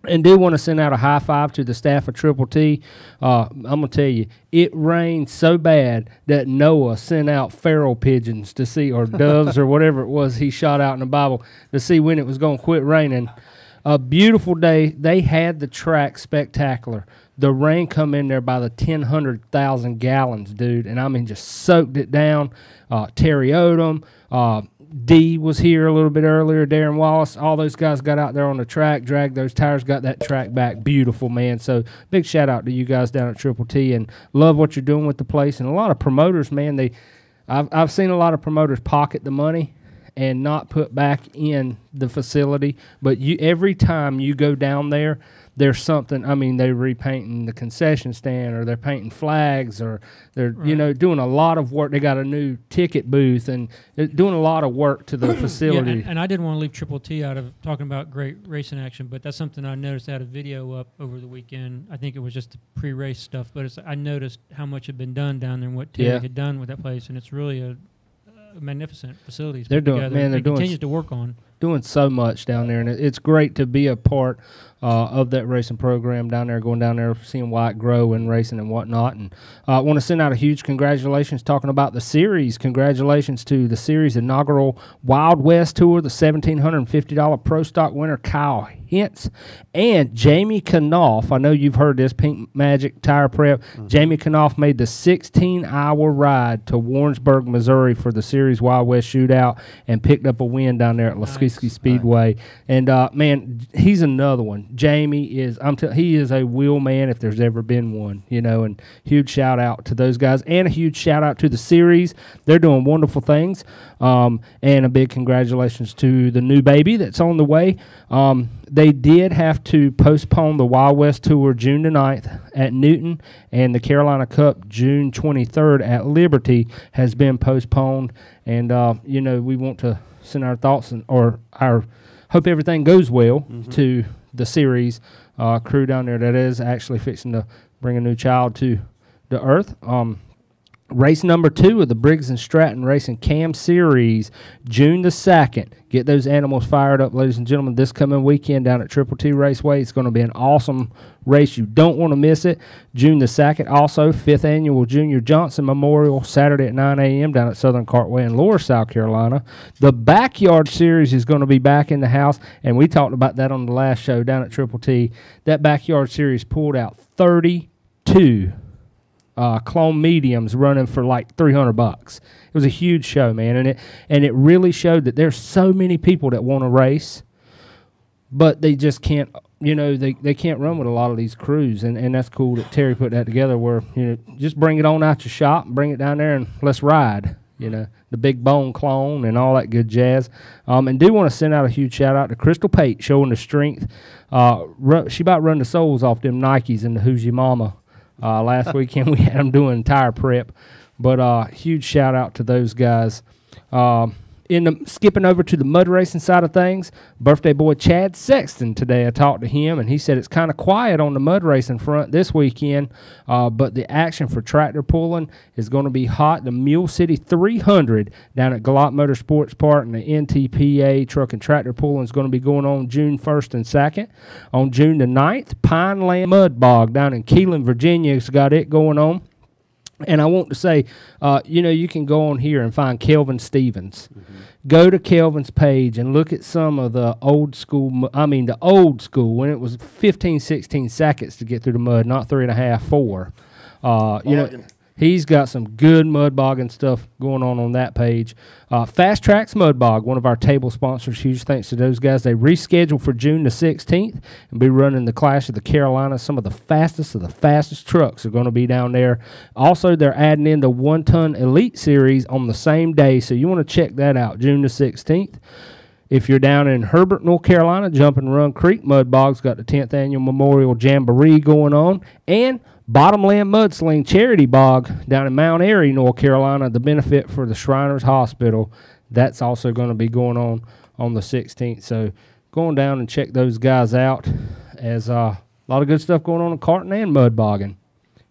And do want to send out a high five to the staff of Triple T. I'm going to tell you, it rained so bad that Noah sent out feral pigeons to see, or doves or whatever it was he shot out in the Bible, to see when it was going to quit raining. A beautiful day. They had the track spectacular. The rain come in there by the 100,000 gallons, dude, and I mean just soaked it down. Terry Odom, D was here a little bit earlier, Darren Wallace, all those guys got out there on the track, dragged those tires, got that track back. Beautiful, man. So big shout out to you guys down at Triple T, and love what you're doing with the place. And a lot of promoters, man, I've seen a lot of promoters pocket the money and not put back in the facility, but every time you go down there, there's something. I mean, they're repainting the concession stand, or they're painting flags, or they're doing a lot of work. They got a new ticket booth, and they're doing a lot of work to the facility. Yeah, and I didn't want to leave Triple T out of talking about great racing action, but that's something I noticed. I had a video up over the weekend. I think it was just the pre-race stuff, but I noticed how much had been done down there and what Terry had done with that place, and it's really a magnificent facility. They're doing, man. They're doing continues to work on. Doing so much down there, and it's great to be a part of that racing program down there, going down there, seeing Wyatt grow and racing and whatnot. And I want to send out a huge congratulations talking about the series. Congratulations to the series inaugural Wild West Tour, the $1,750 Pro Stock winner Kyle Hintz, and Jamie Knopf. I know you've heard this, Pink Magic Tire Prep. Jamie Knopf made the 16-hour ride to Warrensburg, Missouri for the series Wild West Shootout and picked up a win down there at Laskeski Speedway. And, man, he's another one. Jamie is, he is a wheel man if there's ever been one, and huge shout out to those guys, and a huge shout out to the series. They're doing wonderful things. And a big congratulations to the new baby that's on the way. They did have to postpone the Wild West Tour June the 9th at Newton, and the Carolina Cup June 23rd at Liberty has been postponed. And, we want to send our thoughts hope everything goes well to the series crew down there that is actually fixing to bring a new child to the earth. Race number 2 of the Briggs & Stratton Racing Cam Series, June the 2nd. Get those animals fired up, ladies and gentlemen, this coming weekend down at Triple T Raceway. It's going to be an awesome race. You don't want to miss it. June the 2nd, also 5th Annual Junior Johnson Memorial, Saturday at 9 a.m. down at Southern Cartway in Lower, South Carolina. The Backyard Series is going to be back in the house, and we talked about that on the last show down at Triple T. That Backyard Series pulled out 32 clone mediums running for like $300. It was a huge show, man, and it really showed that there's so many people that want to race, but they just can't. They can't run with a lot of these crews, and that's cool that Terry put that together. Where just bring it on out your shop, and bring it down there, and let's ride. The Big Bone clone and all that good jazz. And do want to send out a huge shout out to Crystal Pate, showing the strength. She about run the soles off them Nikes in the Who's Your Mama. Last weekend we had them doing tire prep, but huge shout out to those guys. skipping over to the mud racing side of things, birthday boy Chad Sexton today, I talked to him, and he said it's kind of quiet on the mud racing front this weekend, but the action for tractor pulling is going to be hot. The Mule City 300 down at Galot Motorsports Park and the NTPA truck and tractor pulling is going to be going on June 1st and 2nd. On June the 9th, Pineland Mud Bog down in Keelan, Virginia has got it going on. And I want to say, you can go on here and find Kelvin Stevens. Mm-hmm. Go to Kelvin's page and look at some of the old school, when it was 15, 16 seconds to get through the mud, not 3.5, 4. He's got some good mud bogging stuff going on that page. Fast Tracks Mud Bog, one of our table sponsors. Huge thanks to those guys. They rescheduled for June the 16th and be running the Clash of the Carolinas. Some of the fastest trucks are going to be down there. Also, they're adding in the 1-ton Elite Series on the same day, so you want to check that out, June the 16th. If you're down in Herbert, North Carolina, Jumping Run Creek Mud Bog's got the 10th Annual Memorial Jamboree going on. And Bottomland Mudsling Charity Bog down in Mount Airy, North Carolina, the benefit for the Shriners Hospital. That's also going to be going on the 16th. So going down and check those guys out, as a lot of good stuff going on in karting and mud bogging.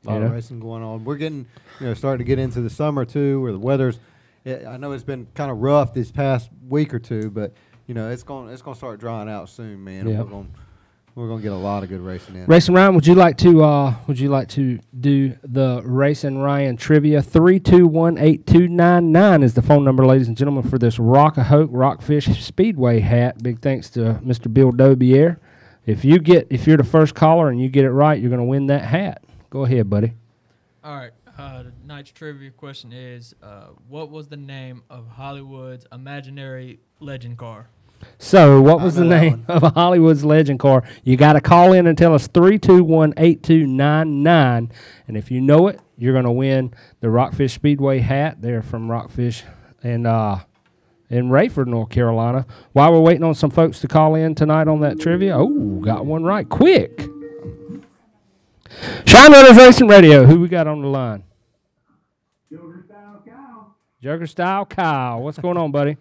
A lot of racing going on. We're getting, starting to get into the summer too, where the weather's. I know it's been kind of rough this past week or two, but it's going to start drying out soon, man. Yep. We're gonna get a lot of good racing in. Racing Ryan, would you like to do the Racing Ryan trivia? 321-8299 is the phone number, ladies and gentlemen, for this Rock-a-Hoke Rockfish Speedway hat. Big thanks to Mr. Bill Dobier. If you're the first caller and you get it right, you're gonna win that hat. Go ahead, buddy. All right. Tonight's trivia question is, what was the name of Hollywood's imaginary legend car? So, what was the name of a Hollywood's legend car? You got to call in and tell us 321-8299. And if you know it, you're going to win the Rockfish Speedway hat. They're from Rockfish and in Rayford, North Carolina. While we're waiting on some folks to call in tonight on that trivia, got one right quick. Shine Runners Racing Radio. Who we got on the line? Joker Style Kyle. Joker Style Kyle. What's going on, buddy?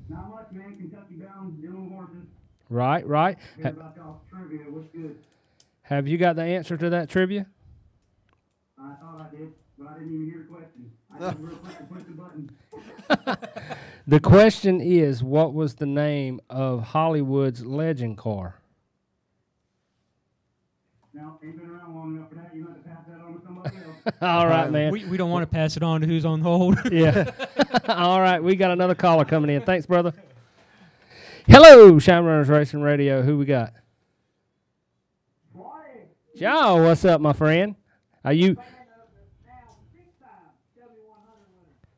Not much, man. Kentucky bound, dealing horses. Right. About y'all's trivia. What's good? Have you got the answer to that trivia? I thought I did, but I didn't even hear the question. I just real quick to push the button. The question is, what was the name of Hollywood's legend car? Now, ain't been around long enough for that. You have to pass that on to somebody else. All right, man. We don't want to pass it on to who's on hold. Yeah. All right, we got another caller coming in. Thanks, brother. Hello, Shine Runners Racing Radio. Who we got? Joe, what's up, my friend? Are you?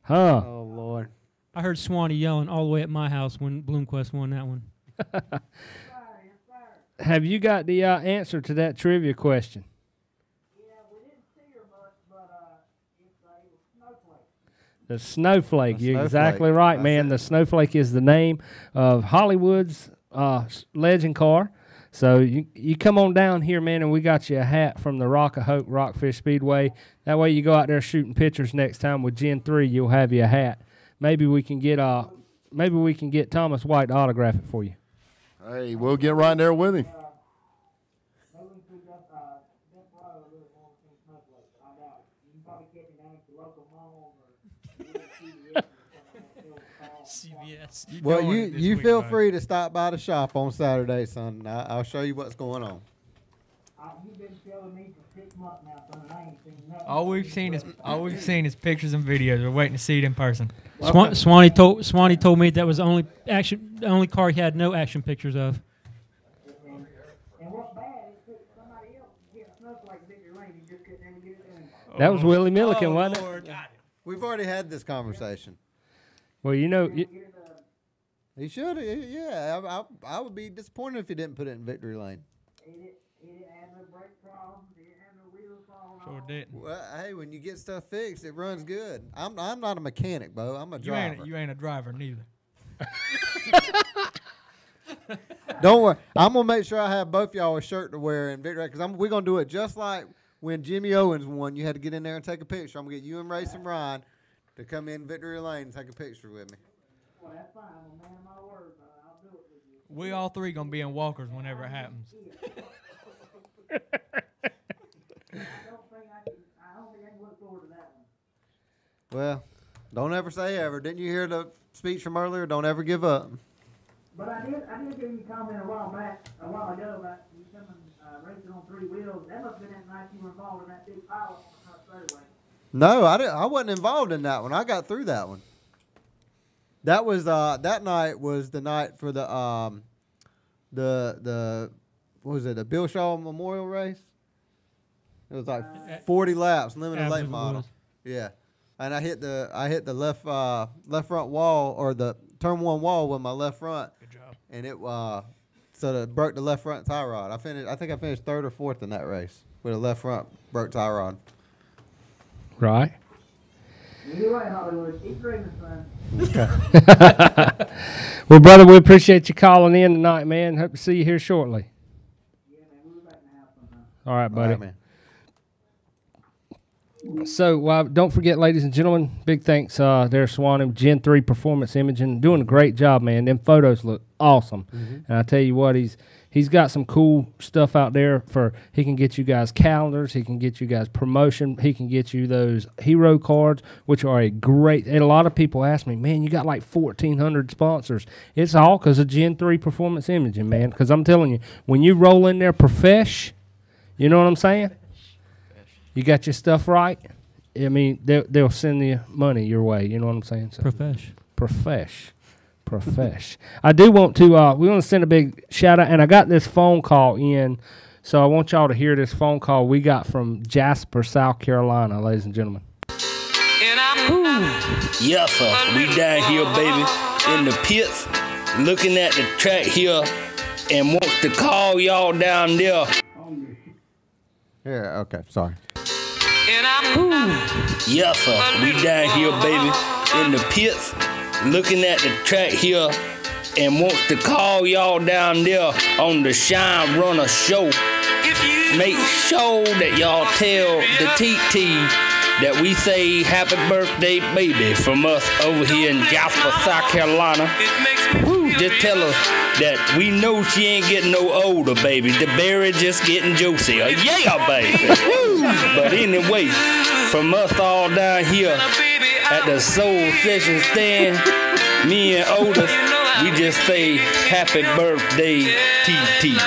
Huh? Oh, Lord. I heard Swanee yelling all the way at my house when Bloomquist won that one. Have you got the answer to that trivia question? Yeah, we didn't see her much, but it's a snowflake. The Snowflake. The You're Snowflake. exactly right, That's man. it. The Snowflake is the name of Hollywood's legend car. So you come on down here, man, and we got you a hat from the Rock-a-Hoke Rockfish Speedway. That way you go out there shooting pictures next time with Gen 3, you'll have you a hat. Maybe we can get Thomas White to autograph it for you. Hey, we'll get right there with him. CBS. Well, you feel free to stop by the shop on Saturday, son. I'll show you what's going on. You've been telling me for 6 months now, son, and I ain't seen nothing. All we've seen is pictures and videos. We're waiting to see it in person. Swanee told me that was the only car he had no action pictures of. And what's bad is that somebody else get snowflake Victor Lane. He just couldn't even get it done. That was Willie Milliken, wasn't it? Lord. We've already had this conversation. Well, you know, He should. Yeah, I would be disappointed if he didn't put it in victory lane. He didn't have no brake problems. He didn't have no wheels falling off. Sure didn't. Well, hey, when you get stuff fixed, it runs good. I'm not a mechanic, Bo. I'm a driver. You ain't a driver neither. Don't worry. I'm gonna make sure I have both y'all a shirt to wear in victory because we're gonna do it just like when Jimmy Owens won. You had to get in there and take a picture. I'm gonna get you and Racing Ryan to come in victory lane and take a picture with me. that's fine. I'm a man of my word, but I'll do it with you. We all three gonna be in walkers whenever it happens. I don't think I can look forward to that one. Well, don't ever say ever. Didn't you hear the speech from earlier? Don't ever give up. But I did hear you comment a while ago about you coming racing on 3 wheels. That must have been that night you were involved in that big pilot on the front straightaway. No, I didn't. I wasn't involved in that one. I got through that one. That was that night was the night for the what was it? The Bill Shaw Memorial Race. It was like 40 laps, limited late model. Yeah, and I hit the left front wall, or the turn 1 wall with my left front. Good job. And it so it broke the left front tie rod. I think I finished 3rd or 4th in that race with a left front broke tie rod. Right. You're right, Hollywood. Keep dreaming, son. Okay. Well, brother, we appreciate you calling in tonight, man. Hope to see you here shortly. Yeah, man. We'll be back in the house sometime. All right, buddy. All right, man. So don't forget, ladies and gentlemen, big thanks there, Swan, Gen 3 Performance Imaging, doing a great job, man. Them photos look awesome. And I tell you what, he's got some cool stuff out there he can get you guys calendars, he can get you guys promotion, he can get you those hero cards, which are and a lot of people ask me, man, you got like 1,400 sponsors. It's all because of Gen 3 Performance Imaging, man, because I'm telling you, when you roll in there profesh, you know what I'm saying? You got your stuff right, I mean, they'll send you money your way, you know what I'm saying? So, profesh. I do want to, we want to send a big shout out, and I got this phone call in, so I want y'all to hear this phone call we got from Jasper, South Carolina, ladies and gentlemen. Yes, sir. We down here, baby, in the pits, looking at the track here, and wants to call y'all down there. Yeah, okay, sorry. Yes, sir. We down here, baby, in the pits, looking at the track here, and wants to call y'all down there on the Shine Runner Show. Make sure that y'all tell the TT that we say happy birthday, baby, from us over here in Jasper, South Carolina. Just tell her that we know she ain't getting no older, baby. The berry just getting juicier. Yeah, baby. But anyway, from us all down here at the Soul Session stand, me and Otis, we just say happy birthday, TT.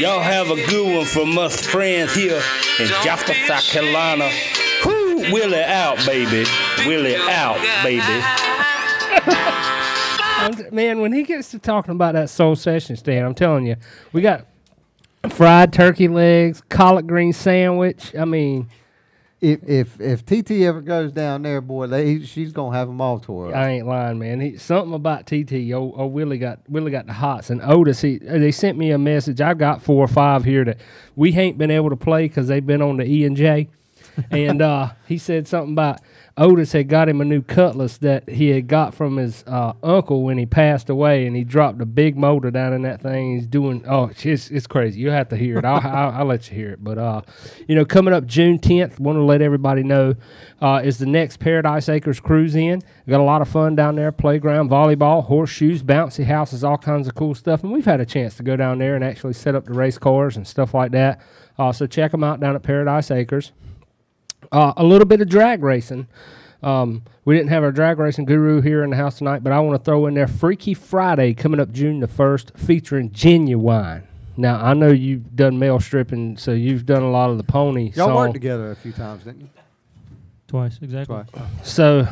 Y'all have a good one from us friends here in Jasper, South Carolina. Whoo, Willie out, baby. Willie out, baby. Man, when he gets to talking about that Soul Session stand, I'm telling you, we got fried turkey legs, collard green sandwich. I mean, if TT ever goes down there, boy, she's gonna have them all tore up. I ain't lying, man. Something about TT. Willie got the hots, and Otis. They sent me a message. I got 4 or 5 here that we ain't been able to play because they've been on the E&J, and he said something about Otis had got him a new Cutlass that he had got from his uncle when he passed away, and he dropped a big motor down in that thing. He's doing, it's crazy. You have to hear it. I'll let you hear it. But, coming up June 10th, want to let everybody know, is the next Paradise Acres Cruise In. We got a lot of fun down there, playground, volleyball, horseshoes, bouncy houses, all kinds of cool stuff. And we've had a chance to go down there and actually set up the race cars and stuff like that. So check them out down at Paradise Acres. A little bit of drag racing. We didn't have our drag racing guru here in the house tonight, but I want to throw in there Freaky Friday coming up June the 1st, featuring Genuine. Now, I know you've done male stripping, so you've done a lot of the pony Y'all song. worked together a few times, didn't you? Twice, exactly. Twice. So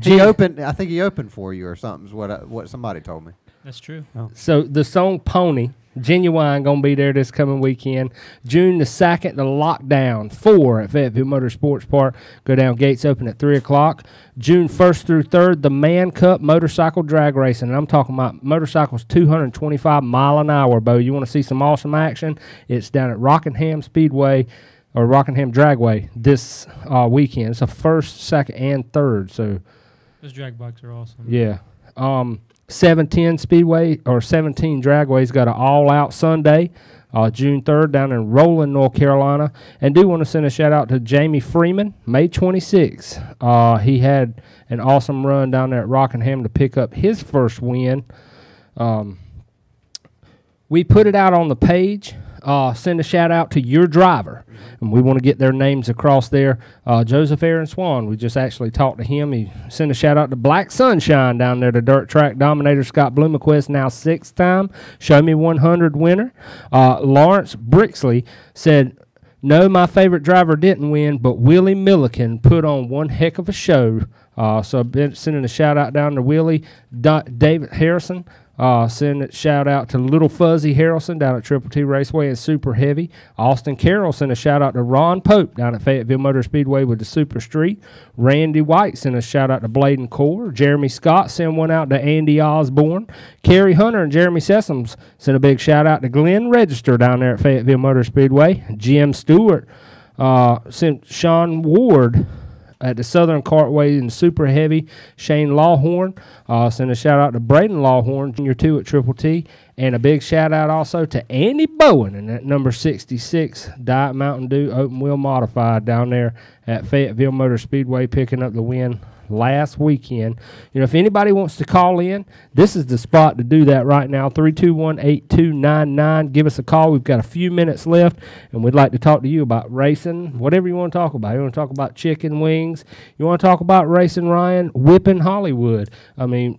he opened. I think he opened for you or something. Is what somebody told me. That's true. Oh. So the song Pony, Genuine, going to be there this coming weekend. June the 2nd, the Lockdown 4 at Fayetteville Motorsports Park. Go down, gates open at 3 o'clock. June 1st through 3rd, the Man Cup Motorcycle Drag Racing. And I'm talking about motorcycles 225 mile an hour, Bo. You want to see some awesome action? It's down at Rockingham Speedway or Rockingham Dragway this weekend. It's the 1st, 2nd, and 3rd. So those drag bikes are awesome. Yeah. 710 Speedway or 17 Dragway's got an all-out Sunday. June 3rd down in Roland, North Carolina. And do want to send a shout-out to Jamie Freeman, May 26th. He had an awesome run down there at Rockingham to pick up his first win. We put it out on the page. Send a shout-out to your driver. And we want to get their names across there. Joseph Aaron Swan, we just actually talked to him. He sent a shout-out to Black Sunshine down there, the dirt track dominator Scott Blumenquist, now 6th-time Show Me 100 winner. Lawrence Brixley said, no, my favorite driver didn't win, but Willie Milliken put on one heck of a show. So I've been sending a shout-out down to Willie. David Harrison. Send a shout out to Little Fuzzy Harrelson down at Triple T Raceway and Super Heavy. Austin Carroll sent a shout out to Ron Pope down at Fayetteville Motor Speedway with the Super Street. Randy White sent a shout out to Bladen Core. Jeremy Scott sent one out to Andy Osborne. Kerry Hunter and Jeremy Sessoms sent a big shout out to Glenn Register down there at Fayetteville Motor Speedway. Jim Stewart sent Sean Ward at the Southern Cartway in Super Heavy. Shane Lawhorn send a shout out to Braden Lawhorn, Jr. 2 at Triple T, and a big shout out also to Andy Bowen in that number 66 Diet Mountain Dew Open Wheel Modified down there at Fayetteville Motor Speedway, picking up the win last weekend. You know, if anybody wants to call in, this is the spot to do that right now. 321-8299. Give us a call. We've got a few minutes left, and we'd like to talk to you about racing, whatever you want to talk about. You want to talk about chicken wings? You want to talk about racing, Ryan? Whipping Hollywood. I mean,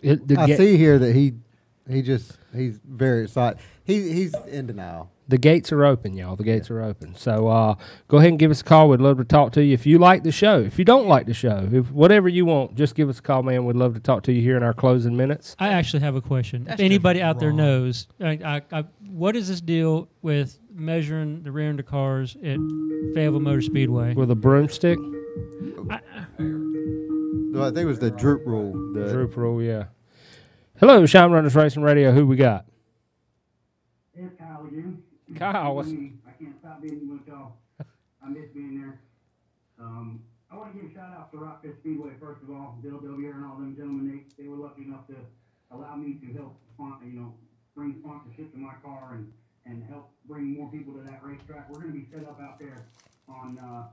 I see here that he's very excited. He's in denial. The gates are open, y'all. The gates are open. So go ahead and give us a call. We'd love to talk to you. If you like the show, if you don't like the show, if whatever you want, just give us a call, man. We'd love to talk to you here in our closing minutes. I actually have a question. That's if anybody just out there wrong. knows, what is this deal with measuring the rear end of cars at Fayetteville Motor Speedway? With a broomstick? I think it was the droop rule. Droop rule, yeah. Hello, Shine Runners Racing Radio. Who we got? It's Kyle again. Kyle, what's... I can't stop being with y'all. I miss being there. I want to give a shout out to Rockfish Speedway first of all. Bill Delvier and all them gentlemen, they were lucky enough to allow me to help, bring sponsorship to my car and help bring more people to that racetrack. We're going to be set up out there on, I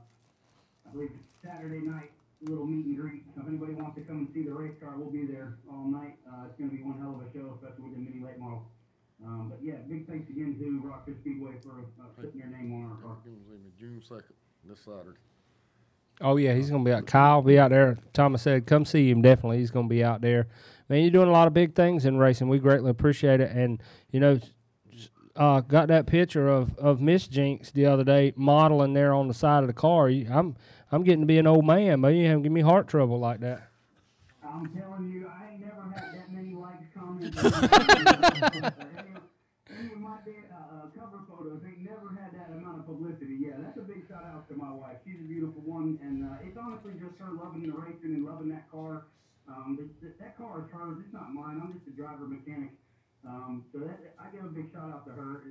believe it's Saturday night, a little meet and greet. So if anybody wants to come and see the race car, we'll be there all night. It's going to be one hell of a show, especially with the mini late model. But yeah, big thanks again to Rockfish Speedway for putting your name on our car. June 2nd, this Saturday. Oh, yeah, he's going to be out. Kyle will be out there. Thomas said, come see him. Definitely, he's going to be out there. Man, you're doing a lot of big things in racing. We greatly appreciate it. And, got that picture of Miss Jinx the other day modeling there on the side of the car. I'm getting to be an old man, but you haven't given me heart trouble like that. I'm telling you, I ain't never had that many likes, comments. Any of my cover photos ain't never had that amount of publicity. Yeah, that's a big shout out to my wife. She's a beautiful one, and it's honestly just her loving the racing and loving that car. That car is hers. It's not mine. I'm just a driver mechanic. So I give a big shout out to her.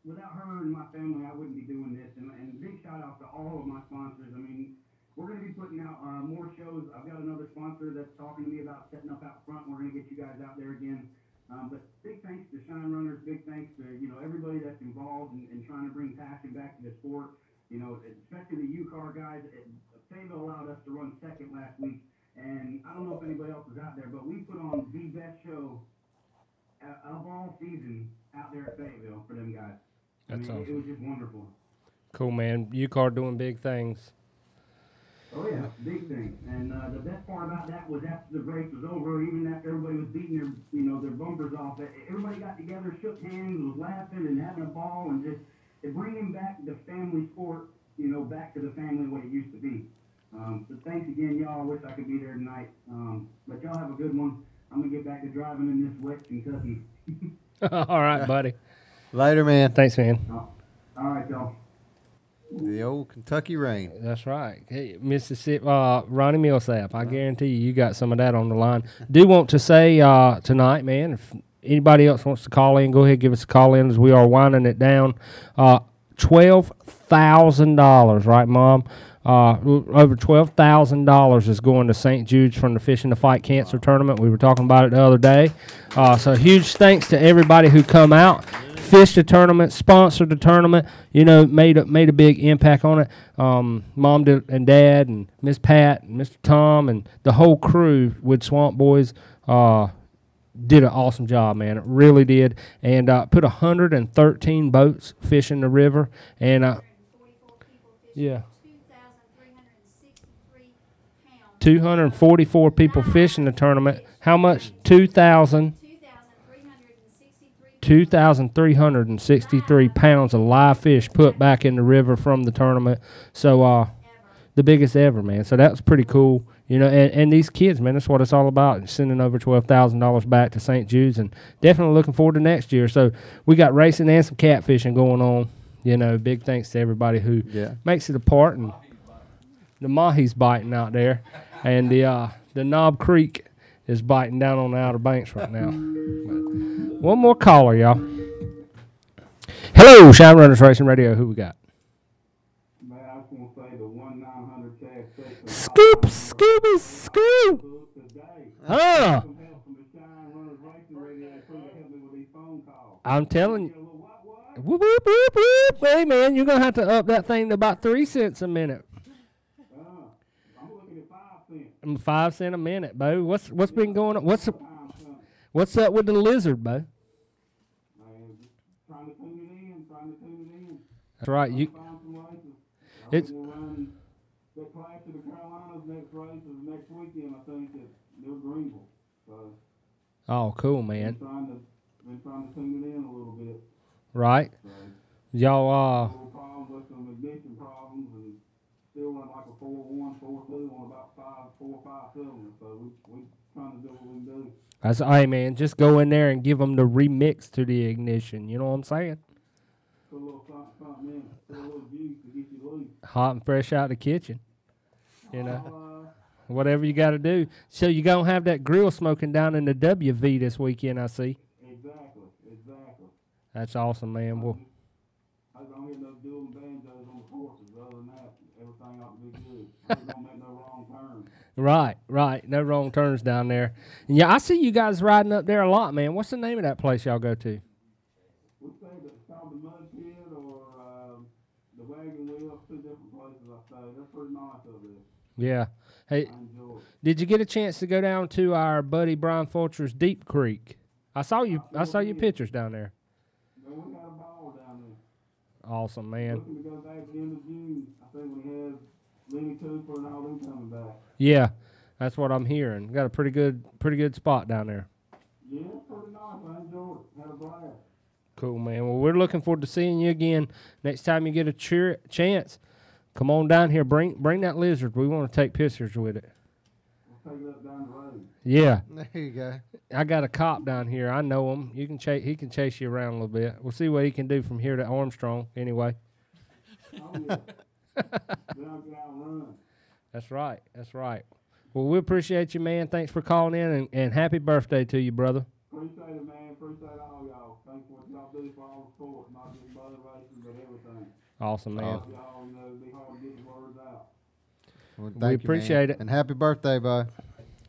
Without her and my family, I wouldn't be doing this. And big shout out to all of my sponsors. I mean, we're going to be putting out more shows. I've got another sponsor that's talking to me about setting up out front. We're going to get you guys out there again. But big thanks to Shine Runners. Big thanks to everybody that's involved in trying to bring passion back to the sport. Especially the U-Car guys. Fayetteville allowed us to run second last week. And I don't know if anybody else was out there, but we put on the best show of all season out there at Fayetteville for them guys. That's awesome. It was just wonderful. Cool, man. U-Car doing big things. Oh, yeah, big thing. And the best part about that was after the race was over, even after everybody was beating their bumpers off, everybody got together, shook hands, was laughing and having a ball, and just bringing back the family sport, back to the family way it used to be. So thanks again, y'all. I wish I could be there tonight. But y'all have a good one. I'm going to get back to driving in this wet Kentucky. All right, buddy. Later, man. Thanks, man. All right, y'all. The old Kentucky rain. That's right. Hey, Mississippi, Ronnie Millsap, I guarantee you got some of that on the line. Do want to say tonight, man, if anybody else wants to call in, go ahead and give us a call in as we are winding it down. $12,000, right, Mom? Over $12,000 is going to St. Jude's from the Fishing to Fight Cancer Tournament. We were talking about it the other day. So huge thanks to everybody who come out. fished the tournament, sponsored the tournament. You know, made a big impact on it. Mom and Dad and Miss Pat and Mr. Tom and the whole crew with Swamp Boys did an awesome job, man. It really did. And put 113 boats fishing the river. And yeah. 244 people fishing the tournament. How much? 2,363 pounds of live fish put back in the river from the tournament. So the biggest ever, man. So that was pretty cool. You know, and these kids, man, that's what it's all about, sending over $12,000 back to St. Jude's, and definitely looking forward to next year. So we got racing and some catfishing going on. You know, big thanks to everybody who makes it a part, and the mahi's biting out there, and the Knob Creek is biting down on the Outer Banks right now. But one more caller, y'all. Hello, Shine Runners Racing Radio. Who we got? Man, I was going to say the 1-900 cash. Scoop, Scooby, Scoop. Huh? I'm telling you. Whoop, whoop, whoop, whoop. Hey, man, you're going to have to up that thing to about 3 cents a minute. I'm looking at 5 cents. 5 cents a minute, Bo. What's been going on? What's up with the lizard, Bo? Trying to tune it in. That's right. It's the Clash of the Carolinas next race is next weekend, I think, at New Greenville. So, oh, cool, man. Been trying to tune it in a little bit. Right. So, Y'all, little problems with some ignition problems, and still run like a 4-1, 4-2 on about 4 or 5 cylinders. So we trying to do what we do. that's, hey, man, just go in there and give them the remix to the ignition. You know what I'm saying? Put a little something in it. Put a little juice to get you loose. Hot and fresh out of the kitchen. You know, whatever you got to do. So you're going to have that grill smoking down in the WV this weekend, I see. Exactly. That's awesome, man. Well, I don't hear no dueling banjos on the courses. Other than that, everything ought to be good. We don't make no wrong turns. Right. No wrong turns down there. And yeah, I see you guys riding up there a lot, man. What's the name of that place y'all go to? We say that it's called the Mud Pit or the Wagon Wheel. 2 different places, I say. They're pretty nice up there. Yeah. Hey, I enjoy it. did you get a chance to go down to our buddy Brian Fulcher's Deep Creek? I saw your pictures down there. Man, we had a ball down there. Awesome, man. Looking to go back at the end of June. I think when he has Lenny Cooper and all them coming back. Yeah, that's what I'm hearing. Got a pretty good spot down there. Yeah, pretty nice. I enjoyed it. Had a blast. Cool, man. Well, we're looking forward to seeing you again next time you get a chance. Come on down here. Bring that lizard. We want to take pictures with it. We'll take it up down the road. Yeah. There you go. I got a cop down here. I know him. He can chase you around a little bit. We'll see what he can do from here to Armstrong. Anyway. Oh, yeah. Then I'll get out and run. That's right. Well, we appreciate you, man. Thanks for calling in, and happy birthday to you, brother. Appreciate it, man. Appreciate all y'all. Thanks for what y'all do for all the sport, not just brother racing, but everything. Awesome, man. Y'all, it'd be hard to get the words out. Well, We thank you, appreciate man. it. And happy birthday, bud.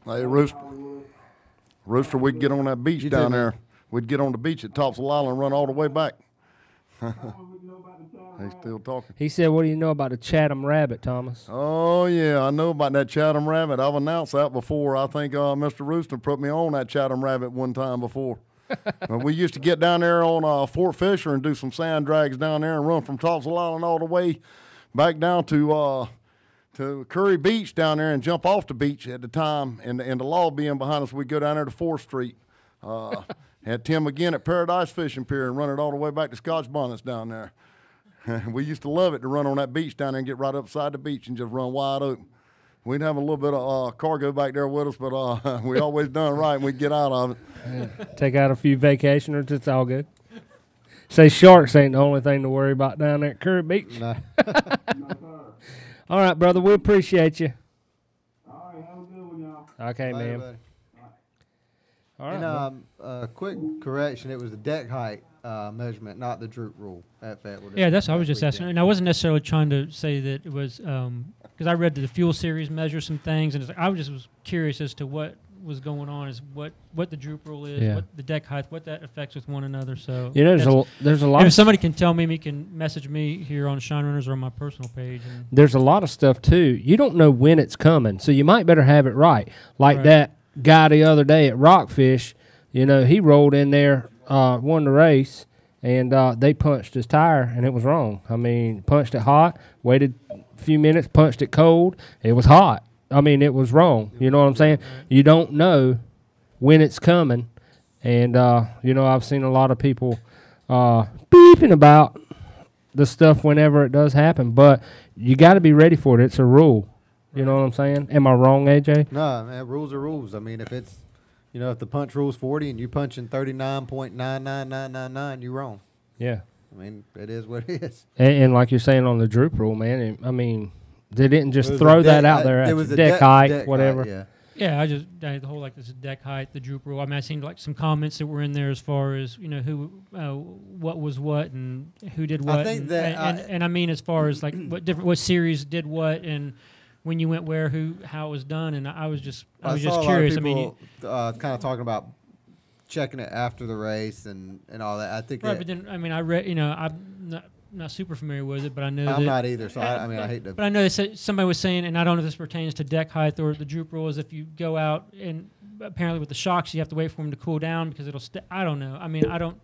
Hey, Rooster, we'd get on that beach down there. We'd get on the beach at Topsail Island and run all the way back. He's still talking. He said, what do you know about the Chatham Rabbit, Thomas? Oh, yeah, I know about that Chatham Rabbit. I've announced that before. I think Mr. Rooster put me on that Chatham Rabbit one time before. We used to get down there on Fort Fisher and do some sand drags down there and run from Topsail Island all the way back down to Curry Beach down there and jump off the beach at the time. And the law being behind us, we'd go down there to 4th Street. Had Tim again at Paradise Fishing Pier and run it all the way back to Scotch Bonnets down there. We used to love it to run on that beach down there and get right upside the beach and just run wide open. We'd have a little bit of cargo back there with us, but we always done right and we'd get out of it. Take out a few vacationers. It's all good. Say sharks ain't the only thing to worry about down there at Curry Beach. No. All right, brother. We appreciate you. All right, have a good one, y'all. Okay, Later, man. buddy. All right. And quick correction, it was the deck height measurement, not the droop rule at Fayetteville. Yeah, that's what I was just asking. And I wasn't necessarily trying to say that it was because I read that the Fuel Series measures some things, and it's like, I was curious as to what was going on is what the droop rule is, Yeah. what the deck height, what that affects with one another. So You know, there's a lot. If Of somebody can tell me, he can message me here on Shine Runners or on my personal page. And there's a lot of stuff too. You don't know when it's coming, so you might better have it right. Like Right. that guy the other day at Rockfish, you know, he rolled in there, won the race, and they punched his tire, and it was wrong. I mean, punched it hot, waited a few minutes, punched it cold. It was hot. I mean, it was wrong. You know what I'm saying? You don't know when it's coming, and you know, I've seen a lot of people beeping about the stuff whenever it does happen, but you got to be ready for it. It's a rule. You know what I'm saying? Am I wrong, AJ? No, man, rules are rules. I mean, if it's, you know, if the punch rule's 40 and you punching 39.99999, you're wrong. Yeah. I mean, it is what it is. And like you're saying on the droop rule, man, I mean, they didn't just It was throw a that deck- out there it at was you. a Deck deck- height, deck whatever. height, yeah. yeah, the whole like this is deck height, the droop rule. I mean, I seen like some comments that were in there as far as, you know, who, what was what and who did what. think and, that and I mean, as far as like what series did what and when you went where, how it was done. And I was just curious. I mean, kind of talking about checking it after the race and all that. I think right, it- but then I mean, I read, you know, I'm not super familiar with it, but I know I'm that, not either, so I mean, I hate to. But I know they said, somebody was saying, and I don't know if this pertains to deck height or the droop rule, is if you go out and apparently with the shocks, you have to wait for them to cool down because it'll. I don't know. I mean, I don't.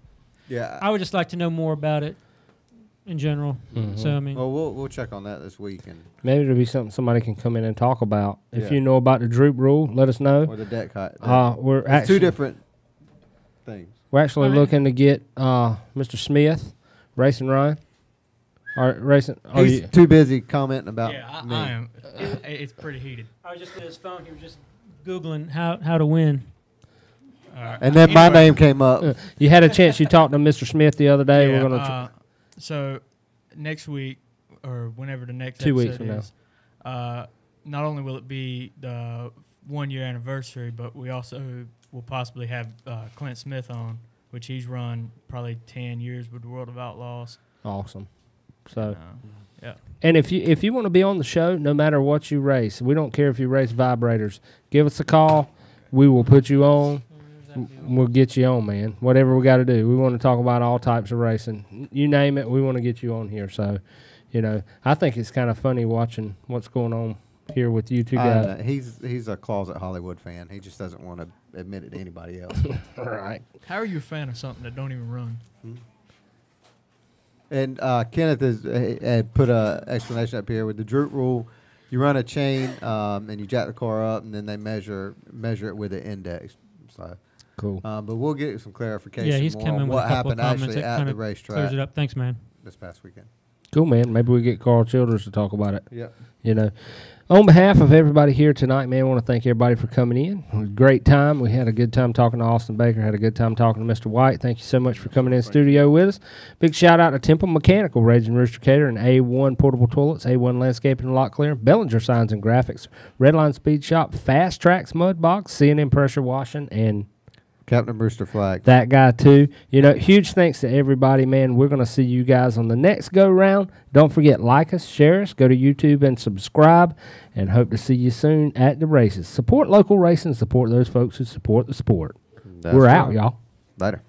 Yeah. I would just like to know more about it in general. Mhm. So I mean, Well, we'll check on that this week and Maybe it'll be something somebody can come in and talk about. If Yeah. you know about the droop rule, let us know. or the deck height. We're It's actually two different things. We're actually I mean- looking to get Mr. Smith racing Ryan. Or racing. Oh, He's you, too busy commenting about Yeah, me. I am. It's pretty heated. I was just on his phone. He was just googling how to win. And then my Anyway. name came up. you had a chance. You talked to Mr. Smith the other day. Yeah, We're gonna. so next week or whenever the next 2 weeks episode from now. is, not only will it be the 1 year anniversary, but we also will possibly have Clint Smith on, which he's run probably 10 years with the World of Outlaws. Awesome. So, yeah. and if you want to be on the show, no matter what you race, we don't care if you race vibrators. Give us a call. We will put you on. We'll get you on, man. Whatever we got to do. We want to talk about all types of racing. You name it, we want to get you on here. So, you know, I think it's kind of funny watching what's going on here with you two guys. He's a closet Hollywood fan. He just doesn't want to admit it to anybody else. Right. How are you a fan of something that don't even run? And Kenneth had put a explanation up here with the droop rule. You run a chain and you jack the car up, and then they measure it with an index. So cool. But we'll get some clarification. Yeah, he's more coming on with what a couple of happened comments actually that at kind the of racetrack. clears it up. Thanks, man. This past weekend. Cool, man. Maybe we get Carl Childers to talk about it. Yep. You know, on behalf of everybody here tonight, man, I want to thank everybody for coming in. It was a great time. We had a good time talking to Austin Baker. Had a good time talking to Mr. White. Thank you so much for coming in studio with us. Big shout out to Temple Mechanical, Raging Rooster Cater, and A1 Portable Toilets, A1 Landscaping and Lot Clearing, Bellinger Signs and Graphics, Redline Speed Shop, Fast Tracks Mud Box, C&M Pressure Washing, and Captain Brewster Flag. that guy too. You know, huge thanks to everybody, man. We're going to see you guys on the next go round. Don't forget, like us, share us, go to YouTube and subscribe, and hope to see you soon at the races. Support local racing, support those folks who support the sport. That's We're right. out, y'all. Later.